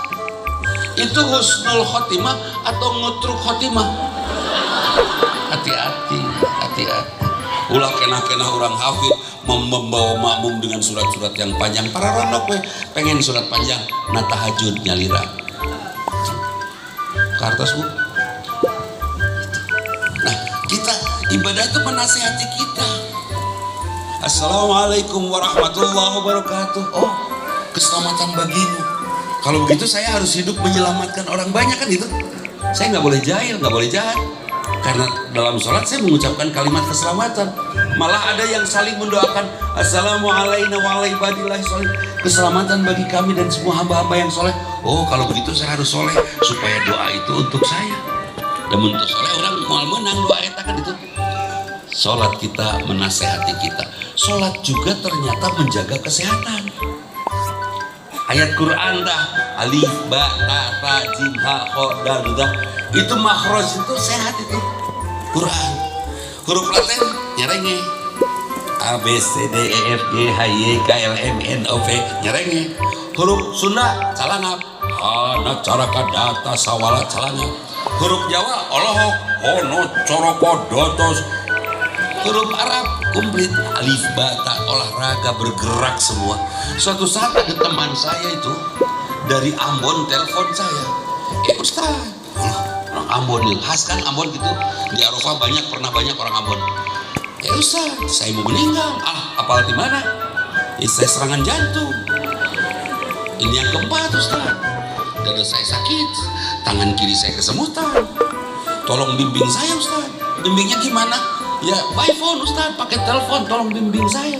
itu husnul khotimah atau ngutruk khotimah? Hati-hati. Ulah kena orang hafid membawa makmum dengan surat-surat yang panjang. Para rondok we pengen surat panjang, nah tahajud nyalira. Kartos bu. Nah kita ibadah itu menasihati kita. Assalamualaikum warahmatullahi wabarakatuh. Oh keselamatan bagimu. Kalau begitu saya harus hidup menyelamatkan orang banyak kan itu. Saya nggak boleh jahil, nggak boleh jahat. Karena dalam sholat saya mengucapkan kalimat keselamatan. Malah ada yang saling mendoakan Assalamualaikum warahmatullahi wabarakatuh. Keselamatan bagi kami dan semua hamba-hamba yang soleh. Oh kalau begitu saya harus soleh supaya doa itu untuk saya. Dan untuk soleh orang mau menang doa eta kan itu. Sholat kita menasehati kita. Sholat juga ternyata menjaga kesehatan. Ayat Quran dah alif ba ta ta jim ha kha dal dah itu makhraj itu sehat itu Quran. Huruf Latin nyerenge A B C D E F G H I J K L M N O P nyerenge. Huruf Sunda calangap hana caraka data sawala calanya. Huruf Jawa olohok hono coroko dotos. Huruf Arab komplit alif bata olahraga bergerak semua. Suatu saat ada teman saya itu dari Ambon telepon saya, Ustaz, orang Ambon nih, khas kan Ambon gitu, di Arafah pernah banyak orang Ambon. Ustaz, saya mau meninggal. Apal di mana? Saya serangan jantung. Ini yang keempat Ustaz, dada saya sakit, tangan kiri saya kesemutan. Tolong bimbing saya Ustaz. Bimbingnya gimana? Ya by phone Ustaz, pakai telepon, tolong bimbing saya.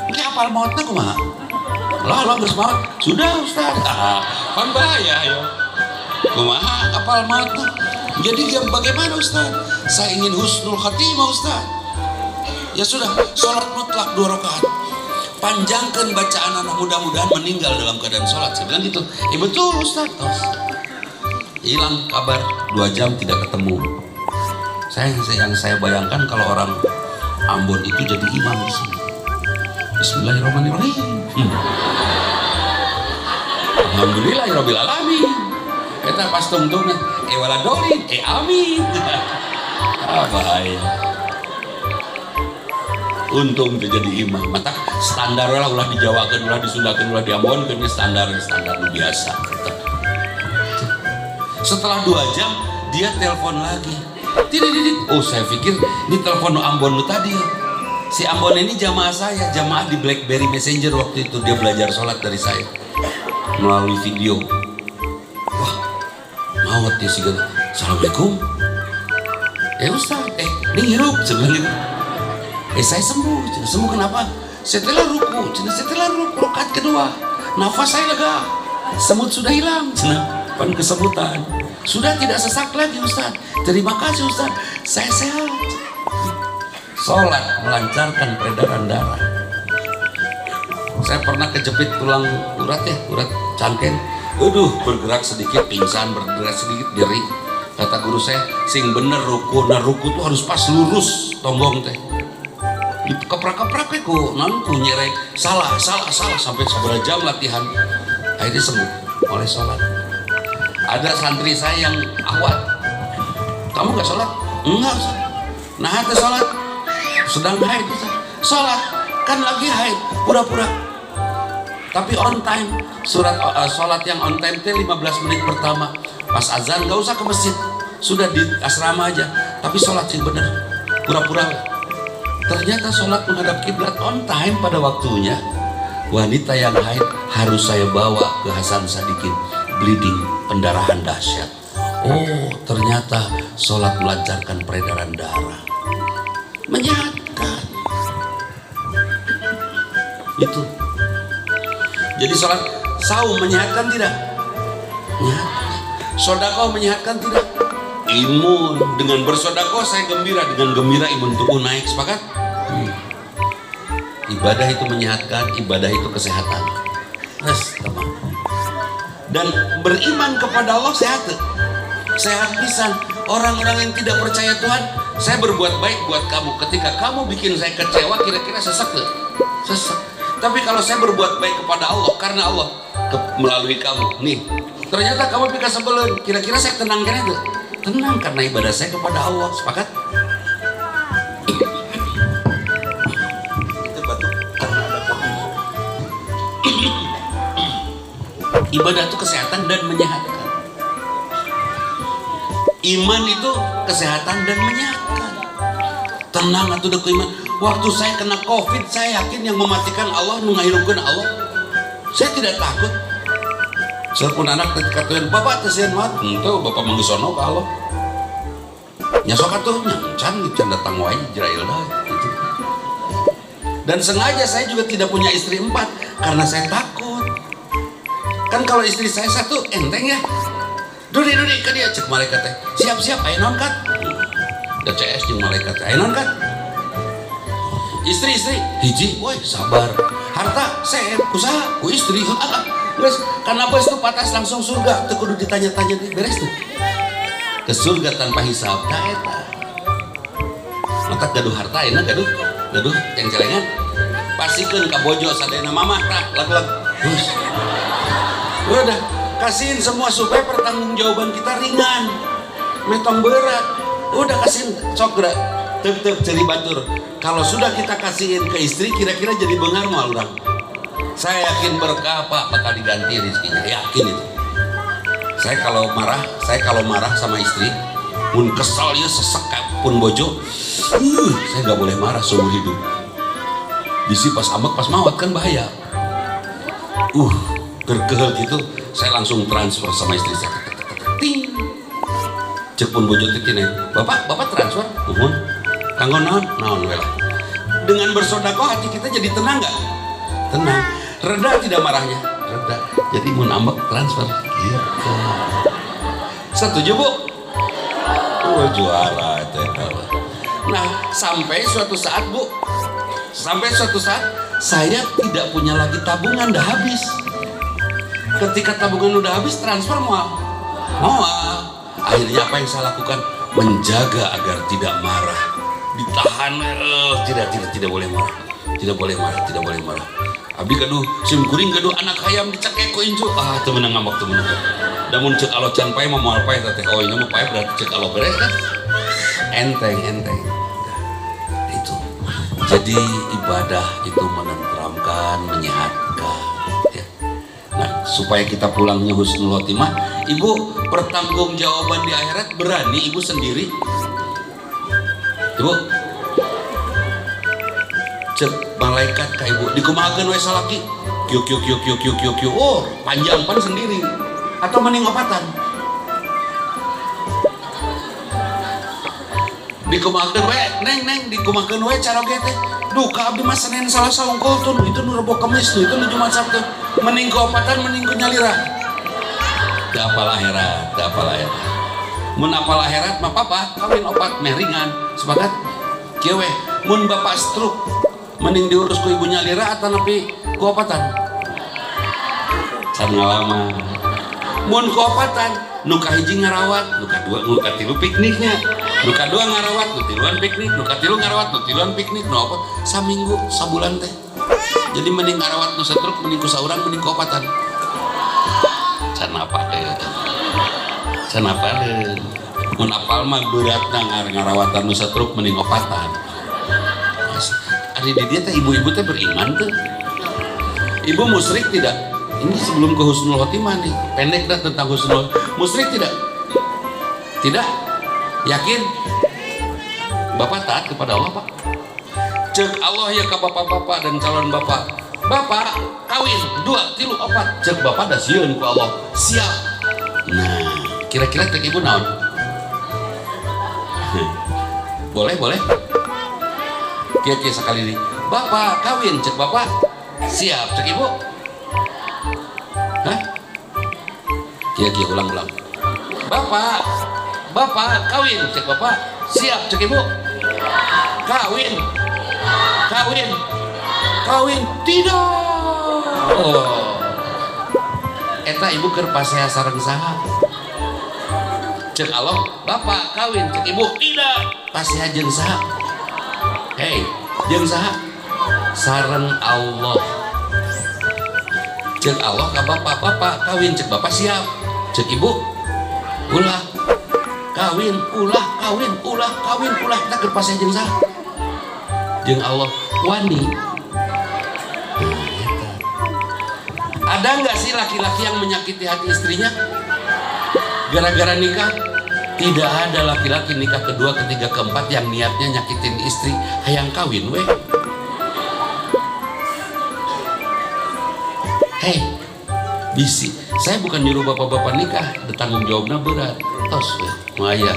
Ini apal mautnya kumaha? Lah geus maut. Sudah Ustaz. Kan bahaya ya. Kumaha apal mautnya? Jadi bagaimana Ustaz? Saya ingin husnul khatimah Ustaz. Ya sudah, sholat mutlak 2 rakaat. Panjangkan bacaan anak, mudah-mudahan meninggal dalam keadaan sholat. Saya bilang gitu. Betul Ustaz. Hilang kabar 2 jam tidak ketemu. Yang saya bayangkan kalau orang Ambon itu jadi imam di sini. Bismillahirrahmanirrahim. Alhamdulillahirabbil alamin. Kita pas tungtungnya, waladolin, amin. Bahaya. Untung jadi imam. Mata standar lah ulah dijawakeun, ulah disundakeun, ulah diambonkeun, standar biasa. Setelah 2 jam dia telepon lagi. Tidit. Oh, saya pikir ini telepon Ambon lu tadi. Si Ambon ini jamaah saya, jamaah di BlackBerry Messenger waktu itu. Dia belajar sholat dari saya melalui video. Wah, maut dia sih. Assalamualaikum. Ustaz, ini hirup sebenarnya. Saya sembuh. Sembuh kenapa? Setelah ruku, rakaat kedua, nafas saya lega, semut sudah hilang, pan kesemutan, sudah tidak sesak lagi Ustaz. Terima kasih Ustaz, saya sehat. Sholat melancarkan peredaran darah. Saya pernah kejepit tulang urat cangkeng. Bergerak sedikit pingsan, bergerak sedikit nyeri. Kata guru saya, sing bener ruku, ruku tuh harus pas lurus tonggong teh. Keprak-keprak ku nanti nyerek salah sampai seberapa jam latihan, akhirnya sembuh oleh sholat. Ada santri saya yang awat, kamu nggak sholat? Enggak Ustaz. Nah itu sholat sedang haid Ustaz. Sholat kan lagi haid pura-pura, tapi on time. Sholat yang on time teh 15 menit pertama pas azan nggak usah ke masjid, sudah di asrama aja, tapi sholat sih bener pura-pura. Ternyata sholat menghadap kiblat on time pada waktunya. Wanita yang haid harus saya bawa ke Hasan Sadikin, bleeding, pendarahan dahsyat. Oh, ternyata sholat melancarkan peredaran darah, menyehatkan. Itu. Jadi sholat saum menyehatkan tidak? Menyehatkan. Sodako menyehatkan tidak? Imun. Dengan bersodako saya gembira, dengan gembira imun tubuh naik. Sepakat? Ibadah itu menyehatkan, ibadah itu kesehatan. Teman. Dan beriman kepada Allah sehat pisan. Orang-orang yang tidak percaya Tuhan, saya berbuat baik buat kamu. Ketika kamu bikin saya kecewa, kira-kira sesek. Tapi kalau saya berbuat baik kepada Allah, karena Allah melalui kamu, nih, ternyata kamu pikir sebelum, kira-kira saya tenang kan itu? Tenang karena ibadah saya kepada Allah. Sepakat? Ibadah itu kesehatan dan menyehatkan. Iman itu kesehatan dan menyehatkan. Tenang atau deku iman. Waktu saya kena COVID, saya yakin yang mematikan Allah, menghidupkan Allah. Saya tidak takut. Saya pun anak katakan, bapak tesian mat, tuh bapak menggesono ke Allah. Nyasokan tuh nyancan datang wae Israel dah. Gitu. Dan sengaja saya juga tidak punya istri 4 karena saya takut. Kan kalau istri saya 1 enteng ya. Dudi ke dia cek malaikat teh. Siap aya naon kat? Da CS jeung malaikat teh. Aya naon kat? Istri hiji, woi sabar. Harta saya usaha ku istri. Geus karena bos tuh patas langsung surga, teu kudu ditanya-tanya beres tuh. Ke surga tanpa hisab da eta. Mata gaduh harta enak gaduh yang celengan. Pasikeun ka bojo sadayana mamah tah lag-lag. Udah kasihin semua supaya pertanggungjawaban kita ringan, metong berat. Udah kasihin sok gerak, tep ceri batur. Kalau sudah kita kasihin ke istri, kira-kira jadi bengar mau orang. Saya yakin berkah Pak bakal diganti rezekinya, yakin itu. Saya kalau marah sama istri, mun kesal ya sesek pun bojo, saya nggak boleh marah seumur hidup. Bisi pas ambek pas mawat kan bahaya. Gergel gitu, saya langsung transfer sama istri saya. Ting. Cek pun bojo teh kene, bapak transfer, kanggo naon we lah. Dengan bersedekah hati kita jadi tenang nggak? Tenang, reda tidak marahnya, reda. Jadi mun ambek transfer, gitu. Setuju Bu? Juara teh. Nah, sampai suatu saat Bu, saya tidak punya lagi tabungan, dah habis. Ketika tabungan udah habis, transfer mual. Akhirnya apa yang saya lakukan? Menjaga agar tidak marah, ditahan. Tidak boleh marah, tidak boleh marah. Abi gaduh sim kuring gaduh anak hayam dicekek ku incu. Teu meunang ngambek teu meunang. Da mun ceuk alo can pae mah moal pae teh. Oh ini mah pae berarti ceuk alo beres kan. Enteng. Itu. Jadi ibadah itu menenteramkan, menyehatkan. Ya. Nah, supaya kita pulangnya husnul khotimah, Ibu pertanggungjawaban di akhirat berani Ibu sendiri. Ibu cek malaikat ka Ibu dikumahakeun we salaki kieu panjang pan sendiri atau mending opatan dikumahakeun we neng dikumahakeun we caroge teh duka abdi mah Senin Selasa unggul tuh itu nu Rebo Kamis tuh itu nu Jumat Sabtu mending ke opatan mending ke nyalira teu apal akhirat mun apal akhirat mah papa kawin opat meh ringan sepakat kieu we mun bapak stroke mending diurus ku ibu nyalira atau napi kuopatan can ngalaman mun kuopatan nu kahiji ngarawat nu katilu pikniknya nu kadua ngarawat nu tiluan piknik nu katilu ngarawat nu tiluan piknik nu apa saminggu sabulan teh jadi mending ngarawat nu satruk mending ku saurang mending kuopatan can apa deh mun apal mah beratna ngarawatan nu satruk mending opatan. Hari dia teh ibu-ibu teh beriman tuh. Ibu musyrik tidak? Ini sebelum ke husnul khotimah nih. Pendek dah tentang husnul. Musyrik tidak? Tidak? Yakin? Bapak taat kepada Allah Pak? Cek Allah ya ke bapak-bapak dan calon bapak. Bapak kawin 2, 3, 4. Cek bapak dah sieun ku Allah. Siap. Nah, kira-kira cek ibu naon? Boleh? Kia sekali ini bapak kawin cek bapak siap cek ibu kia ulang bapak kawin cek bapak siap cek ibu kawin tidak eta ibu keur pasea sareng saha cek Allah bapak kawin cek ibu tidak pasea jeung saha. Hei, jeung saha? Sareng Allah. Cek Allah ka bapak kawin cek bapak siap. Cek ibu ulah kawin tak kerpasnya jeung saha? Jeung Allah wani. Ada nggak sih laki-laki yang menyakiti hati istrinya gara-gara nikah? Tidak ada laki-laki nikah kedua, ketiga, keempat yang niatnya nyakitin istri hayang kawin weh. Hei, bisi. Saya bukan nyuruh bapak-bapak nikah, tanggung jawabnya berat. Tos weh, maya.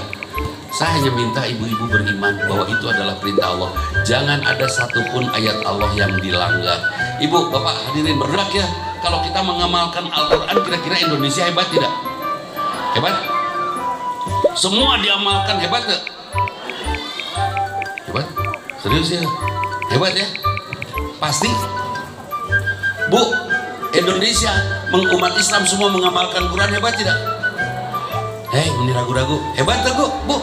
Saya hanya minta ibu-ibu beriman bahwa itu adalah perintah Allah. Jangan ada satupun ayat Allah yang dilanggar. Ibu, bapak hadirin bergerak ya. Kalau kita mengamalkan Al-Quran, kira-kira Indonesia hebat tidak? Hebat? Semua diamalkan hebat gak? Hebat? Serius ya? Hebat ya? Pasti? Bu, Indonesia umat Islam semua mengamalkan Quran hebat tidak? Hei, ini ragu-ragu. Hebat tak Bu?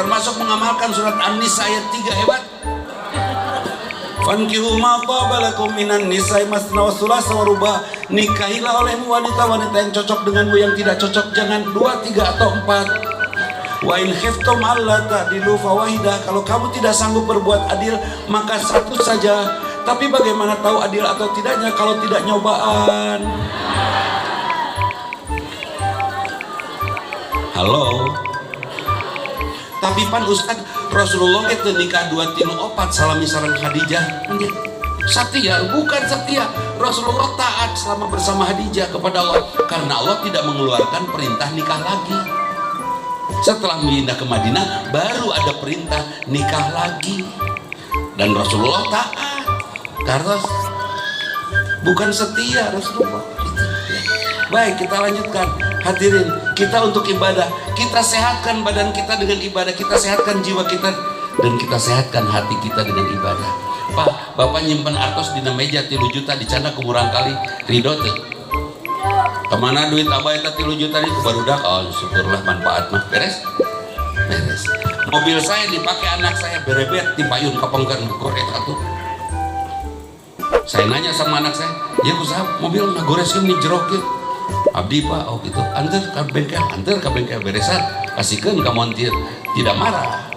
Termasuk mengamalkan surat An-Nisa ayat 3 hebat? Fankihu ma taba lakum minan nisa'i masna wa thulatha wa ruba'. nikahilah olehmu wanita-wanita yang cocok denganmu, yang tidak cocok jangan 2, 3 atau 4. Wa in khiftum alla ta'dilu fawahidah. Kalau kamu tidak sanggup berbuat adil maka satu saja. Tapi bagaimana tahu adil atau tidaknya kalau tidak nyobaan? Halo. Tapi pan Ustaz, Rasulullah itu nikah 2, 3, 4 salami sareng Khadijah. Setia, bukan setia. Rasulullah taat selama bersama Khadijah kepada Allah karena Allah tidak mengeluarkan perintah nikah lagi. Setelah pindah ke Madinah baru ada perintah nikah lagi, dan Rasulullah taat karena bukan setia Rasulullah. Baik, kita lanjutkan. Hadirin, kita untuk ibadah, kita sehatkan badan kita dengan ibadah, kita sehatkan jiwa kita, dan kita sehatkan hati kita dengan ibadah. Pak, bapak nyimpen artos di meja 3 juta dicanda kumurang kali ridho tuh. Kemana duit abah eta 3 juta itu barudak? Oh syukurlah, manfaat mah beres. Beres. Mobil saya dipakai anak saya berebet dipayun kapengkeun ukur eta tuh. Saya nanya sama anak saya, ya kusaha mobil ngagoreskeun nih jerok kieu. Abdi pak, oh gitu, antar ke bengkel beresan, kasihkan ke montir, tidak marah.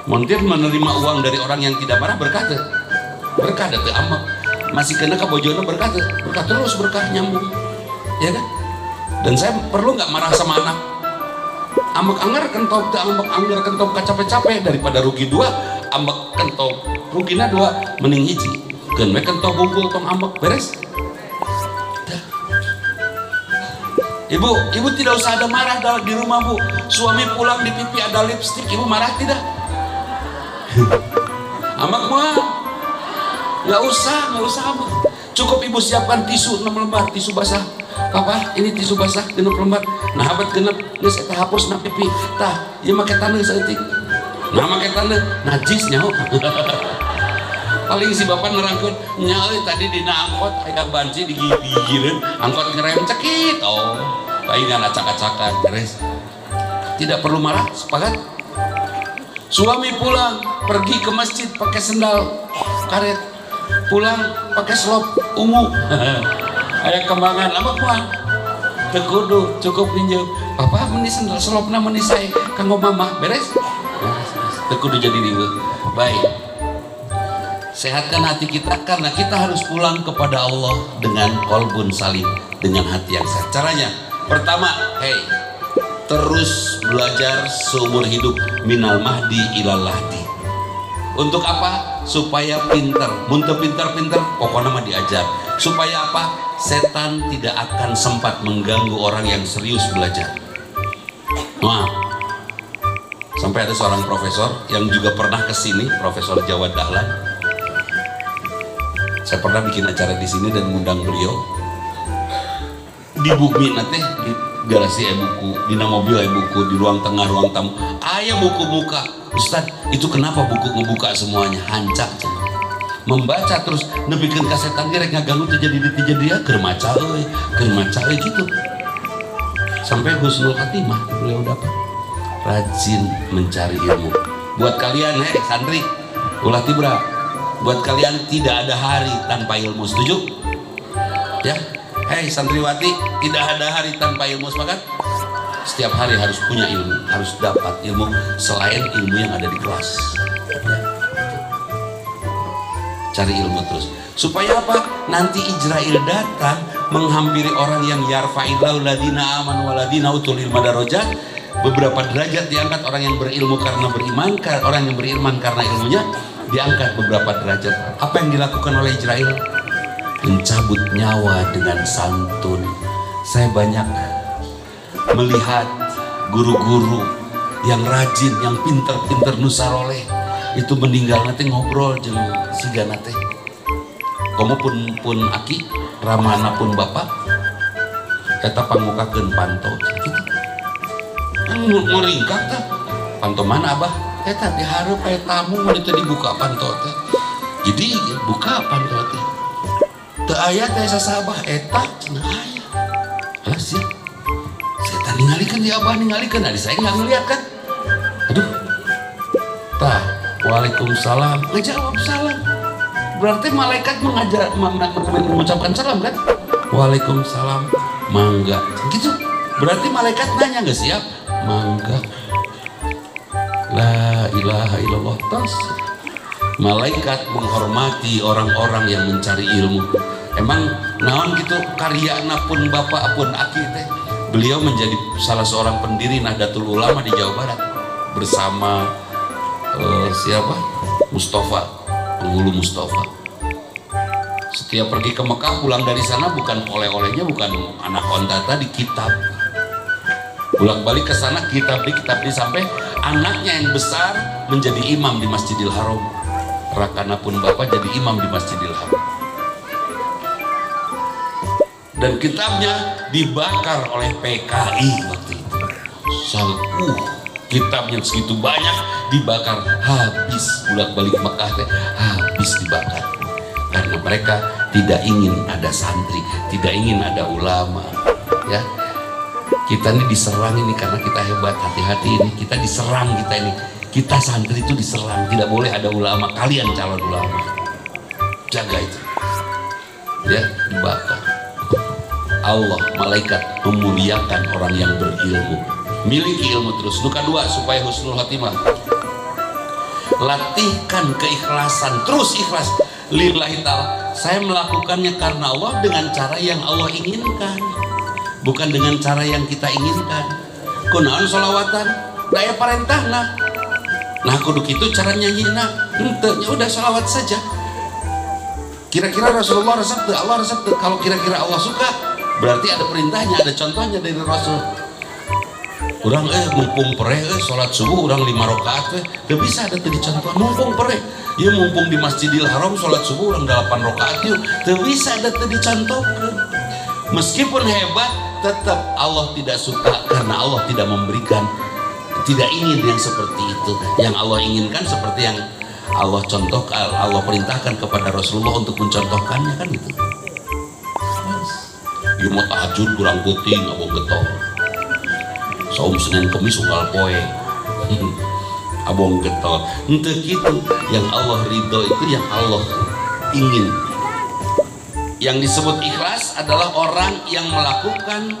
Montir menerima uang dari orang yang tidak marah, berkah datu amak, masih kena ke bojona berkah terus, berkah nyambung, ya kan? Dan saya perlu nggak marah sama anak? Ambek anggar kentop, ambek anggar kentop capek-capek daripada rugi 2, ambek kentop ruginya 2, mending hiji, kan kentop bungkul tong ambek beres. Ibu tidak usah ada marah di rumah bu. Suami pulang di pipi ada lipstik, ibu marah tidak? Amak mah nggak usah amak. Cukup ibu siapkan tisu 6 lembar, tisu basah. Papa, ini tisu basah 6 lembar. Nah habat genep, geus eta hapus na pipi. Tah, ieu make taneuh saeutik. Nah make taneuh najis nyaho. Paling si bapak nerangkeun nya euy tadi dina angkot aya banci digigireun, angkot ngerem cekit. Oh, palingan acak-acakan beres. Tidak perlu marah, sepakat? Suami pulang pergi ke masjid pakai sendal karet, pulang pakai selop ungu. Aya kembangan apa kuat? Teu kudu, cukup pinjam. Papa meni sendal selopna meni sae kanggo mama, beres? Teu kudu jadi riweuh. Baik. Sehatkan hati kita karena kita harus pulang kepada Allah dengan qalbun salim, dengan hati yang sehat. Caranya, pertama, terus belajar seumur hidup minal mahdi ilal lahdi. Untuk apa? Supaya pinter. Muntah pinter-pinter, pokoknya mah diajar. Supaya apa? Setan tidak akan sempat mengganggu orang yang serius belajar. Nah, sampai ada seorang profesor yang juga pernah kesini, Profesor Jawad Dahlan. Saya pernah bikin acara di sini dan mengundang beliau. Di bumi nanti di garasi buku, di mobil buku, di ruang tengah, ruang tamu, ayah buku buka. Ustaz, itu kenapa buku ngebuka semuanya? Hancak. Membaca terus nebikin kasetan direk ngaganggu terjadi dia kermaca gitu. Sampai husnul khatimah beliau dapat. Rajin mencari ilmu. Buat kalian santri, ulah tibra. Buat kalian tidak ada hari tanpa ilmu, setuju? Ya, santriwati, tidak ada hari tanpa ilmu, sepakat? Setiap hari harus punya ilmu, harus dapat ilmu selain ilmu yang ada di kelas. Cari ilmu terus. Supaya apa? Nanti Israel datang menghampiri orang yang yarfa'illahu ladina amanu waladina utul ilma darajat. Beberapa derajat diangkat orang yang berilmu karena beriman, orang yang beriman karena ilmunya diangkat beberapa derajat. Apa yang dilakukan oleh Israel? Mencabut nyawa dengan santun. Saya banyak melihat guru-guru yang rajin, yang pinter-pinter nusaroleh itu meninggal nanti ngobrol jeung siga nate. Kamu pun aki, ramana pun bapak, eta pangukakeun panto gitu. Meringkak teh. Panto mana abah? Eta dihareup aya tamu mun teu dibuka panto teh. Jadi buka panto teh. Teu aya teh sasabah eta cenah aya. Alas ya. Saya ningalikeun di abah ningalikeun, ari saya enggak ngeliat kan. Aduh. Tah, waalaikumsalam. Ngejawab salam. Berarti malaikat mengucapkan salam kan? Waalaikumsalam. Mangga. Gitu. Berarti malaikat nanya nggak siap? Mangga. La ilaha illallah. Tos. Malaikat menghormati orang-orang yang mencari ilmu. Emang naon gitu karyana pun bapak pun aki teh. Beliau menjadi salah seorang pendiri Nahdlatul Ulama di Jawa Barat bersama siapa? Mustafa, Penghulu Mustafa. Setiap pergi ke Mekah pulang dari sana bukan oleh-olehnya bukan anak onta tadi, kitab. Bolak-balik ke sana kitab di sampai anaknya yang besar menjadi imam di Masjidil Haram. Rakana pun bapak jadi imam di Masjidil Haram. Dan kitabnya dibakar oleh PKI waktu itu. Kitabnya segitu banyak dibakar, habis bolak-balik Mekah teh habis dibakar. Karena mereka tidak ingin ada santri, tidak ingin ada ulama, ya. Kita ini diserang ini karena kita hebat, hati-hati ini kita diserang kita santri itu diserang, tidak boleh ada ulama, kalian calon ulama, jaga itu, ya, dibakar. Allah, malaikat memuliakan orang yang berilmu, miliki ilmu terus. Nuka dua supaya husnul khotimah, latihkan keikhlasan, terus ikhlas lillahi ta'ala. Saya melakukannya karena Allah dengan cara yang Allah inginkan, bukan dengan cara yang kita inginkan. Kunaon sholawatan daya perintah nah kudu gitu cara nyanyi ya udah sholawat saja. Kira-kira Rasulullah resep tuh, Allah resep tuh. Kalau kira-kira Allah suka berarti ada perintahnya, ada contohnya dari Rasul. Orang mumpung pereh sholat subuh orang 5 rakaat gak bisa ada tadi contoh. Mumpung pereh ya mumpung di Masjidil Haram sholat subuh orang 8 rakaat yuk gak bisa ada tadi contoh. Meskipun hebat tetap Allah tidak suka karena Allah tidak memberikan, tidak ingin yang seperti itu. Yang Allah inginkan seperti yang Allah contohkan, Allah perintahkan kepada Rasulullah untuk mencontohkannya, kan gitu. Ieu mah tahajud kurang peuting abong getol. Saum Senin Kemis unggal poe. Abong getol. Henteu kitu, yang Allah ridho itu yang Allah ingin. Yang disebut ikhlas adalah orang yang melakukan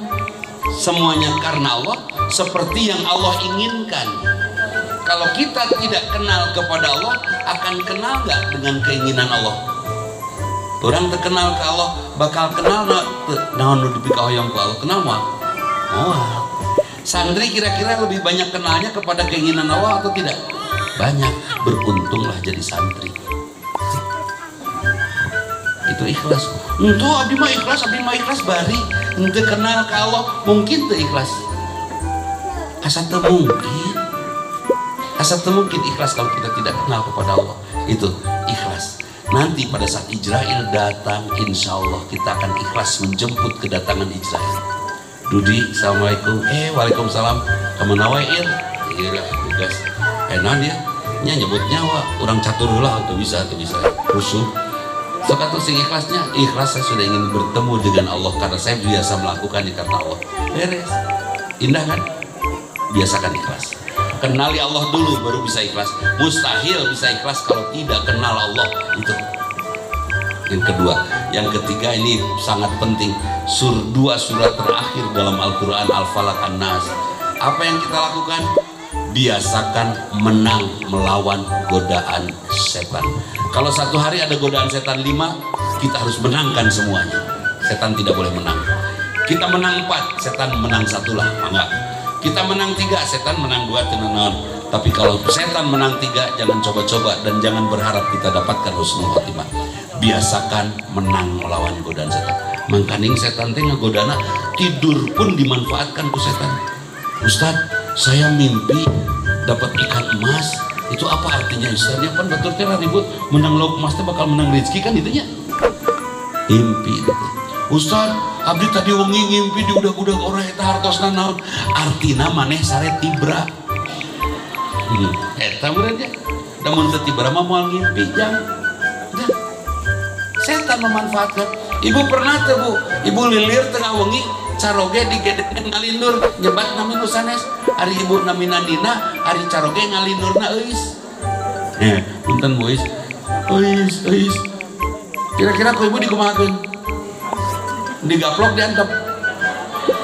semuanya karena Allah seperti yang Allah inginkan. Kalau kita tidak kenal kepada Allah, akan kenal nggak dengan keinginan Allah? Orang terkenal ke Allah, bakal kenal naon nu dipikahoyong ku Allah, kenal mah? Oh. Santri kira-kira lebih banyak kenalnya kepada keinginan Allah atau tidak? Banyak. Beruntunglah jadi santri. Itu ikhlas. Untuk abdi mah ikhlas bari. Untuk kenal ke Allah mungkin teu ikhlas. Asa teu mungkin ikhlas kalau kita tidak kenal kepada Allah. Itu ikhlas. Nanti pada saat Ijrail datang, insya Allah kita akan ikhlas menjemput kedatangan Ijrail. Dudi, assalamualaikum. Waalaikumsalam. Kemana wae Il? Iya tugas. Enak dia. Nyebut nyawa. Orang catur lah atau bisa. Rusuh. Sok atuh sing ikhlasnya. Ikhlas saya sudah ingin bertemu dengan Allah karena saya biasa melakukannya karena Allah. Beres. Indah kan? Biasakan ikhlas. Kenali Allah dulu baru bisa ikhlas. Mustahil bisa ikhlas kalau tidak kenal Allah. Itu yang kedua. Yang ketiga ini sangat penting. Dua surat terakhir dalam Al-Quran, Al-Falaq, An-Nas. Apa yang kita lakukan? Biasakan menang melawan godaan setan. Kalau satu hari ada godaan setan 5, kita harus menangkan semuanya. Setan tidak boleh menang. Kita menang 4, setan menang 1 lah, enggak. Kita menang 3, setan menang 2, tenan. Tapi kalau setan menang 3, jangan coba-coba dan jangan berharap kita dapatkan husnul khotimah. Biasakan menang melawan godaan setan. Mangkaning setan teh ngagodana, tidur pun dimanfaatkan ku setan. Ustaz, saya mimpi dapat ikan emas. Itu apa artinya Ustaz? Ya kan batur teh ribut menang lauk emas teh bakal menang rezeki kan itunya. Mimpi. Ustaz, abdi tadi wengi ngimpi di udah-udah orang eta hartosna naon? Artina maneh sare tibra. Eta meureunnya. Da mun teu tibra mah moal ngimpi jang. Setan memanfaatkan. Ibu pernah tuh Bu, ibu lilir tengah wengi caroge digedeng ngalindur nyebat nami nu sanes. Ari ibu nami Nandina, ari caroge ngalindurna euis. Punten Bu euis. Kira-kira ku ibu dikumahakeun? digaplok diantep.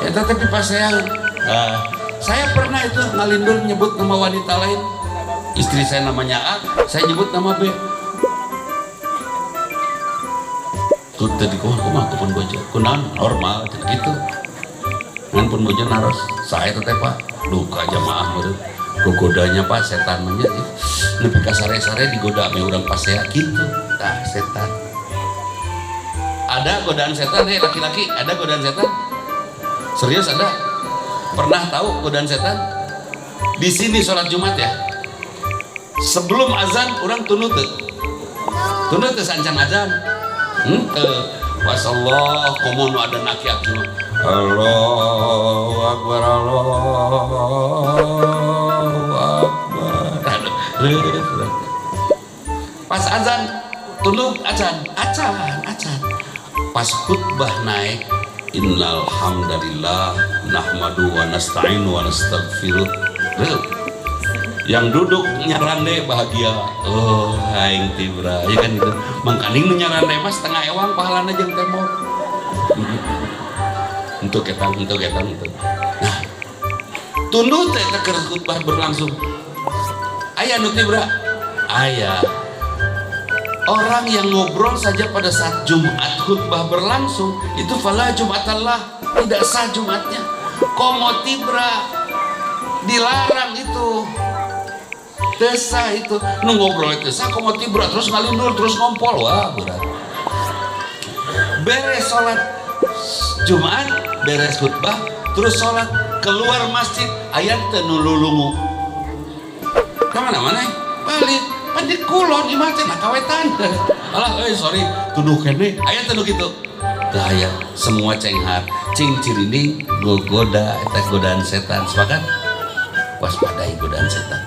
Ya tapi pas saya pernah itu ngalindur nyebut nama wanita lain. Istri saya namanya A, saya nyebut nama B. Tuh tadi kumaha pun bojo, kunaon normal gitu. Ngan pun bojo naros, saya teteh Pak, duka jamaah meureun. Gogodanya Pak setan mah nya. Nepi ka sare-sare digoda ame urang pas saya gitu. Tah setan. Ada godaan setan laki-laki, ada godaan setan? Serius ada? Pernah tahu godaan setan? Di sini sholat Jumat ya. Sebelum azan orang tunduk sancan azan. Wasallah komono ada aki-aki Allahu Akbar Allahu Akbar. Pas azan tunduk azan. Pas khutbah naik innal hamdalillah nahmadu wa nasta'inu wa nastaghfiruh. Yang duduk nyarande bahagia. Oh aing tibra ya kan gitu. Mangkaning nu nyarande mah setengah ewang pahalana jeung tembok. Untuk eta. Nah, tunduk teh keur khutbah berlangsung. Aya nu tibra. Aya. Orang yang ngobrol saja pada saat Jumat khutbah berlangsung itu fala Jumatallah, tidak sah Jumatnya. Komo tibra dilarang itu. Desa itu nu ngobrol itu sa komo tibra terus ngalindur terus ngompol wah berat. Beres sholat Jumat, beres khutbah, terus sholat keluar masjid ayat teu nu lulungu. Ka mana-mana balik di kulon imah teh kawetan. Alah sorry tuduh kene aya teh kitu. Teu aya semua cenghar, cing cirinding gogoda eta godaan setan. Sepakat? Waspadai godaan setan.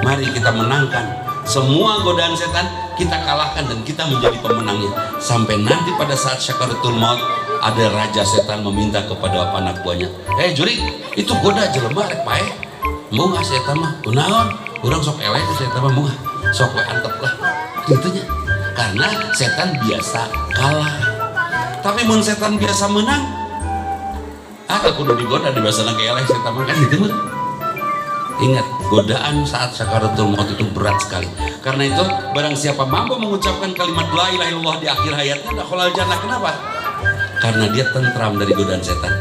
Mari kita menangkan semua godaan setan, kita kalahkan dan kita menjadi pemenangnya. Sampai nanti pada saat syakaratul maut ada raja setan meminta kepada anak buahnya, Juri, itu goda jelema rek pae. Moga setan mah kunaon? Urang sok elek ku setan mah moga. Sok we antep lah. Gitunya. Karena setan biasa kalah. Tapi mun setan biasa menang, kudu digoda dibasana ke elek setan mah kan gitu mah. Ingat, godaan saat sakaratul maut itu berat sekali. Karena itu, barang siapa mampu mengucapkan kalimat la ilaha illallah di akhir hayatnya, dakhalal jannah. Kenapa? Karena dia tentram dari godaan setan.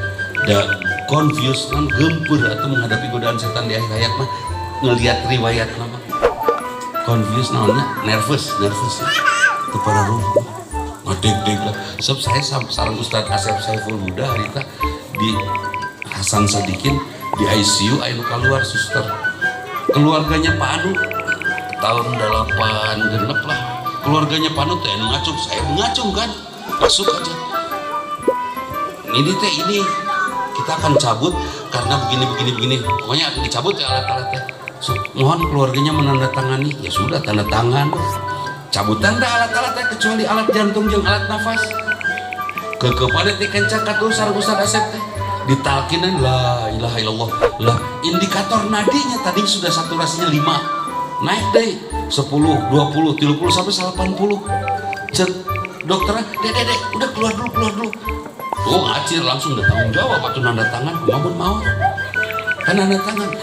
Da confused, gempur atau menghadapi godaan setan di akhir hayat mah ngelihat riwayat nama. Confused namanya, nervous. Itu para ruh. Ngadeg-deg lah. Sebab saya sareng Ustaz Asep Saiful Huda harita di Hasan Sadikin di ICU ayo keluar suster keluarganya Pak Anu tahun 8 genep lah keluarganya Pak Anu teh ngacung saya ngacung kan masuk aja ini kita akan cabut karena begini pokoknya akan dicabut ya alat-alatnya mohon keluarganya menandatangani ya sudah tanda tangan cabutan dah alat-alatnya kecuali alat jantung yang alat nafas kepada tikencak katuh sareng Ustaz Asep teh ditalkinan la ilaha illallah lah indikator nadinya tadi sudah saturasinya 5 naik deh 10, 20, 30 sampai 80 cek dokternya dek udah keluar dulu oh acir langsung udah tanggung jawab atau nanda tangan kumamun mau kan nanda tangan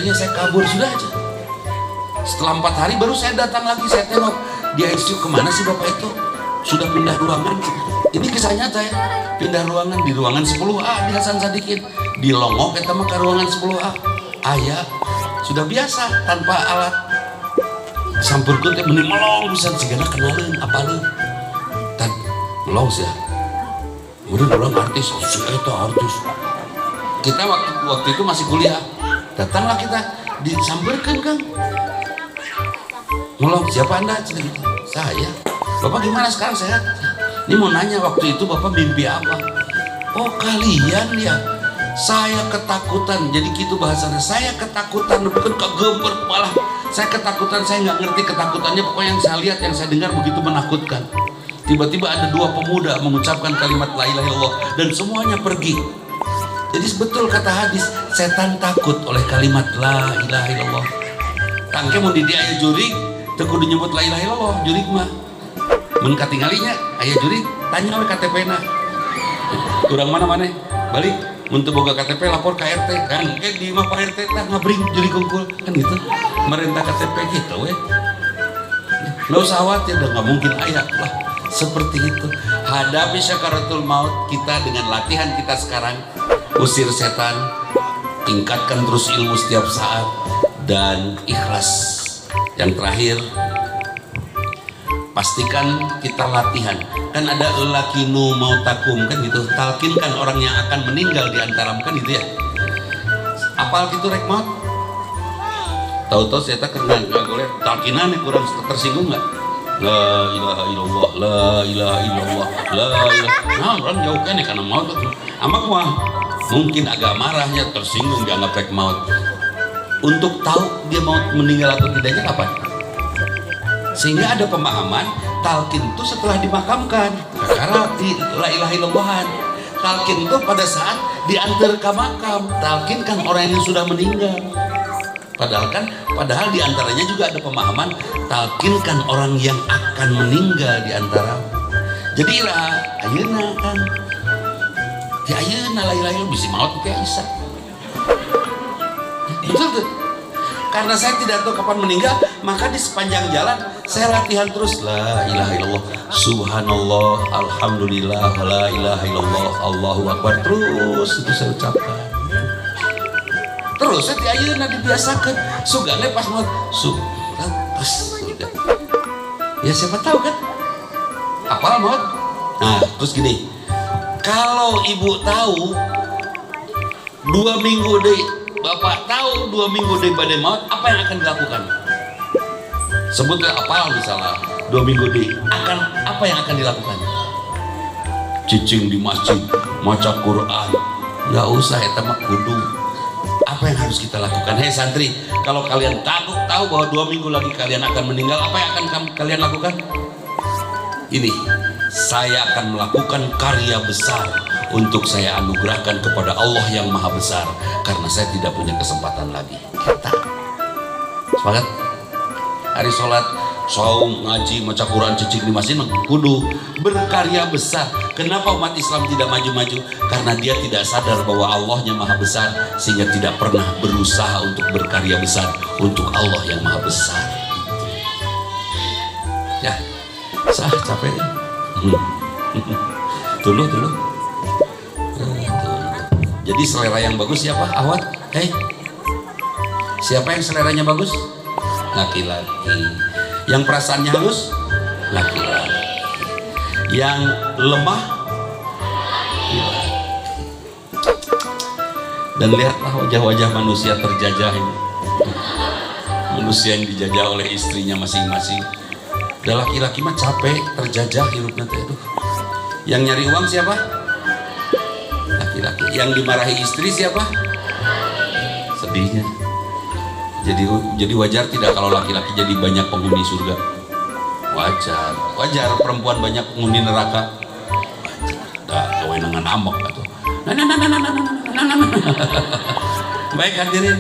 nya saya kabur sudah aja setelah 4 hari baru saya datang lagi saya tengok di ICU kemana sih bapak itu sudah pindah ruangan ini kisah nyata ya pindah ruangan di ruangan 10A di Hasan Sadikin di Longok kita mah ke ruangan 10A ayah sudah biasa tanpa alat sampurkeun teh meni melong bisa sigana kenalin apalin tan melong sih ya udah orang artis itu artis kita waktu itu masih kuliah datanglah kita disamperkeun Kang melong siapa anda saya bapak gimana sekarang sehat ini mau nanya waktu itu bapak mimpi apa? Oh kalian ya, saya ketakutan. Jadi gitu bahasanya. Saya ketakutan, bukan kegemper malah. Saya ketakutan, saya nggak ngerti ketakutannya. Pokoknya yang saya lihat, yang saya dengar begitu menakutkan. Tiba-tiba ada 2 pemuda mengucapkan kalimat la ilaha illallah dan semuanya pergi. Jadi betul kata hadis, setan takut oleh kalimat la ilaha illallah. Tangke mau di dia jurik, teu kudu nyebut la ilaha illallah, jurik mah. mun katinggalinya aya juri tanya we KTP na kurang mana balik mun teu boga KTP lapor ka RT kan di imah Pak RT tah ngabring juri kungkul kan gitu merintah KTP gitu we nggak usah khawatir dan nggak mungkin aya lah seperti itu. Hadapi sakaratul maut kita dengan latihan kita sekarang, usir setan, tingkatkan terus ilmu setiap saat dan ikhlas. Yang terakhir, pastikan kita latihan. Kan ada lakinu mautakum kan gitu, talkinkan orang yang akan meninggal di antara kan gitu ya. Apal gitu rek maut? Tahu-tahu saya tak kena nggak boleh talkinan kurang tersinggung nggak? La ilaha illallah, la ilaha illallah, la ilaha. Nah, orang jauh kan ya karena maut. Amak mah mungkin agak marahnya tersinggung dianggap rek maut. Untuk tahu dia mau meninggal atau tidaknya kapan? Sehingga ada pemahaman talqin itu setelah dimakamkan. Karena di la ilaha illallahan. Talqin itu pada saat diantar ke makam. Talqin kan orang yang sudah meninggal. Padahal diantaranya juga ada pemahaman talqinkan orang yang akan meninggal diantara. Jadi ayeuna kan di ayeuna la ilaha illallah bisi maut kayak Isa. Betul tuh. Karena saya tidak tahu kapan meninggal, maka di sepanjang jalan saya latihan terus la ilaha illallah, subhanallah, alhamdulillah, la ilaha illallah, Allahu akbar, terus itu saya ucapkan. Terus saya ayeuna dibiasakan sugane pas mau terus sudah. Ya siapa tahu kan apal maut. Nah terus gini, kalau ibu tahu 2 minggu deh, bapak tahu 2 minggu deh badai maut, apa yang akan dilakukan? Sebutlah apal misalnya 2 minggu deh, apa yang akan dilakukan? Cicing di masjid, maca Quran, nggak usah ya temak kudu. Apa yang harus kita lakukan? Hei santri, kalau kalian tahu bahwa 2 minggu lagi kalian akan meninggal, apa yang akan kalian lakukan? Ini, saya akan melakukan karya besar untuk saya anugerahkan kepada Allah yang Maha Besar, karena saya tidak punya kesempatan lagi. Kita semangat hari sholat, saum, ngaji, maca Quran, cicing di masjid, kudu berkarya besar. Kenapa umat Islam tidak maju-maju? Karena dia tidak sadar bahwa Allahnya Maha Besar, sehingga tidak pernah berusaha untuk berkarya besar untuk Allah yang Maha Besar. Ya, sah capek. Dulu. Jadi selera yang bagus siapa? Awat. Hei, siapa yang seleranya bagus? Laki-laki. Yang perasaannya halus? Laki-laki. Yang lemah? Laki-laki. Dan lihatlah wajah-wajah manusia terjajah ini. Manusia yang dijajah oleh istrinya masing-masing. Dan laki-laki mah capek, terjajah hidupnya teh. Yang nyari uang siapa? Laki-laki. Yang dimarahi istri siapa? Sedihnya. Jadi wajar tidak kalau laki-laki jadi banyak penghuni surga? Wajar perempuan banyak penghuni neraka. Wajar. Kewenangan amok atau. Baik hadirin,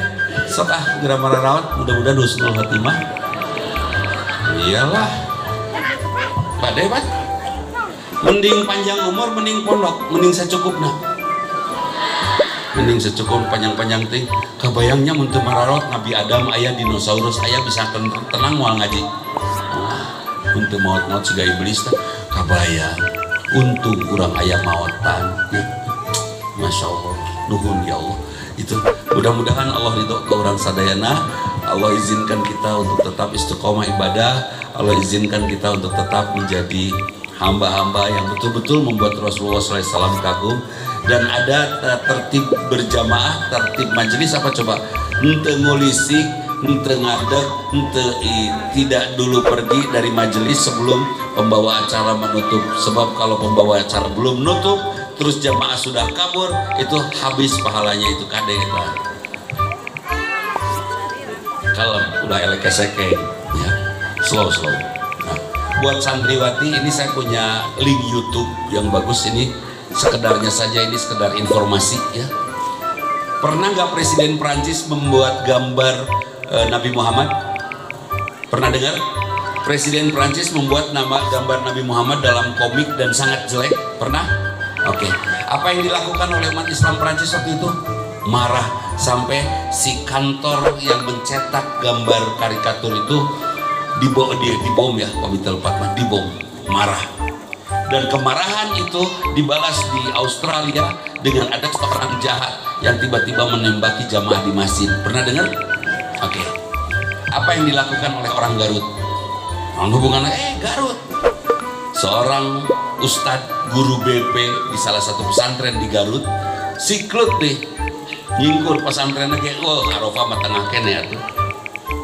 sok segera rawat, mudah-mudahan husnul khotimah. Iyalah. Badai Pak. Mending panjang umur, mending pondok, mending secukupna. Mending secukup panjang-panjang ting. Kebayangnya untuk mararot Nabi Adam ayah dinosaurus ayah bisa tenang mual ngaji. Untuk maut-maut siga iblis teh kabayang. Untung kurang ayah mautan. Ya. Masya Allah, nuhun ya Allah. Itu mudah-mudahan Allah ridho ke orang sadayana. Allah izinkan kita untuk tetap istiqomah ibadah. Allah izinkan kita untuk tetap menjadi hamba-hamba yang betul-betul membuat Rasulullah SAW kagum. Dan ada tertib berjamaah, tertib majelis apa coba? Ente ngulisik, ente ngadeg, ente tidak dulu pergi dari majelis sebelum pembawa acara menutup. Sebab kalau pembawa acara belum menutup, terus jamaah sudah kabur, itu habis pahalanya, itu kade lah. Kalem, udah elekeseke, ya, slow. Nah, buat santriwati ini saya punya link YouTube yang bagus ini. Sekedarnya saja ini sekedar informasi ya. Pernah nggak Presiden Prancis membuat gambar Nabi Muhammad? Pernah dengar? Presiden Prancis membuat nama gambar Nabi Muhammad dalam komik dan sangat jelek. Pernah? Oke. Apa yang dilakukan oleh umat Islam Prancis waktu itu? Marah sampai si kantor yang mencetak gambar karikatur itu dibom ya, Pak Bitel Patma, dibom. Marah. Dan kemarahan itu dibalas di Australia dengan ada seorang jahat yang tiba-tiba menembaki jamaah di masjid. Pernah dengar? Oke. Apa yang dilakukan oleh orang Garut? Hubungannya Garut. Seorang ustadz guru BP di salah satu pesantren di Garut, siklut deh, nyingkur pesantrennya kayak Arafah matengah kene atuh.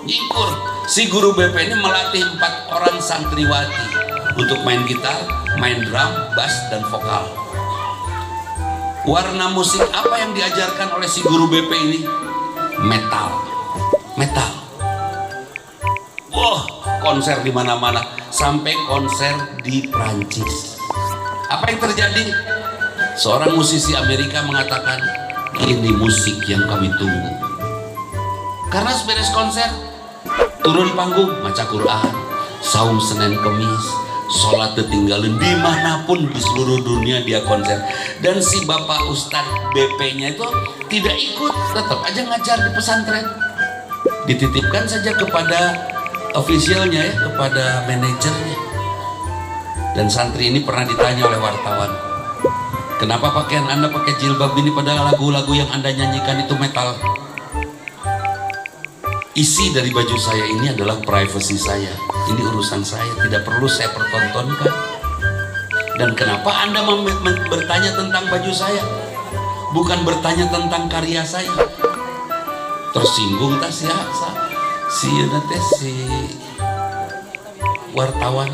Nyingkur. Si guru BP ini melatih 4 orang santriwati untuk main gitar, main drum, bass, dan vokal. Warna musik apa yang diajarkan oleh si guru BP ini? Metal. Metal. Konser di mana-mana, sampai konser di Prancis. Apa yang terjadi? Seorang musisi Amerika mengatakan, ini musik yang kami tunggu. Karena beres konser, turun panggung, maca Quran, saum Senin Kemis, sholat ditinggalin dimanapun di seluruh dunia dia konser. Dan si bapak Ustadz BP-nya itu tidak ikut, tetap aja ngajar di pesantren. Dititipkan saja kepada ofisialnya ya, kepada manajernya. Dan santri ini pernah ditanya oleh wartawan, kenapa pakaian Anda pakai jilbab ini padahal lagu-lagu yang Anda nyanyikan itu metal? Isi dari baju saya ini adalah privasi saya, ini urusan saya, tidak perlu saya pertontonkan. Dan kenapa Anda bertanya tentang baju saya, bukan bertanya tentang karya saya? Tersinggung tak si wartawan.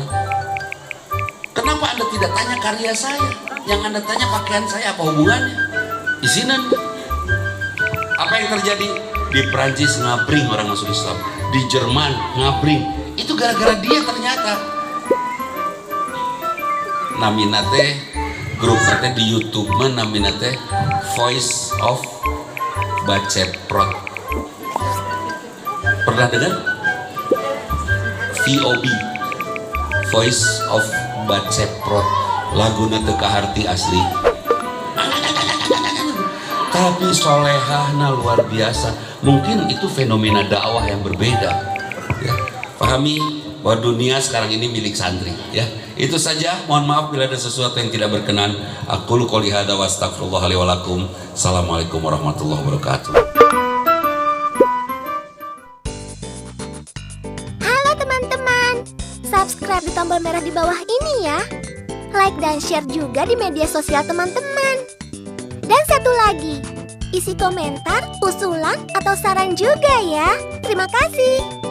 Kenapa Anda tidak tanya karya saya? Yang Anda tanya pakaian saya, apa hubungannya? Isinan. Apa yang terjadi? Di Prancis ngabring orang masuk Islam, di Jerman ngabring. Itu gara-gara dia ternyata. Naminate grup nate di YouTube naminate Voice of Baceprot. Pernah dengar? VOB, Voice of Baceprot, lagu teu kaharti asli. Tapi solehahna luar biasa. Mungkin itu fenomena dakwah yang berbeda. Ya, pahami bahwa dunia sekarang ini milik santri. Ya, itu saja. Mohon maaf bila ada sesuatu yang tidak berkenan. Aqulu qouli hadza wa astaghfirullah li wa lakum. Assalamualaikum warahmatullahi wabarakatuh. Subscribe di tombol merah di bawah ini ya. Like dan share juga di media sosial teman-teman. Dan satu lagi, isi komentar, usulan, atau saran juga ya. Terima kasih.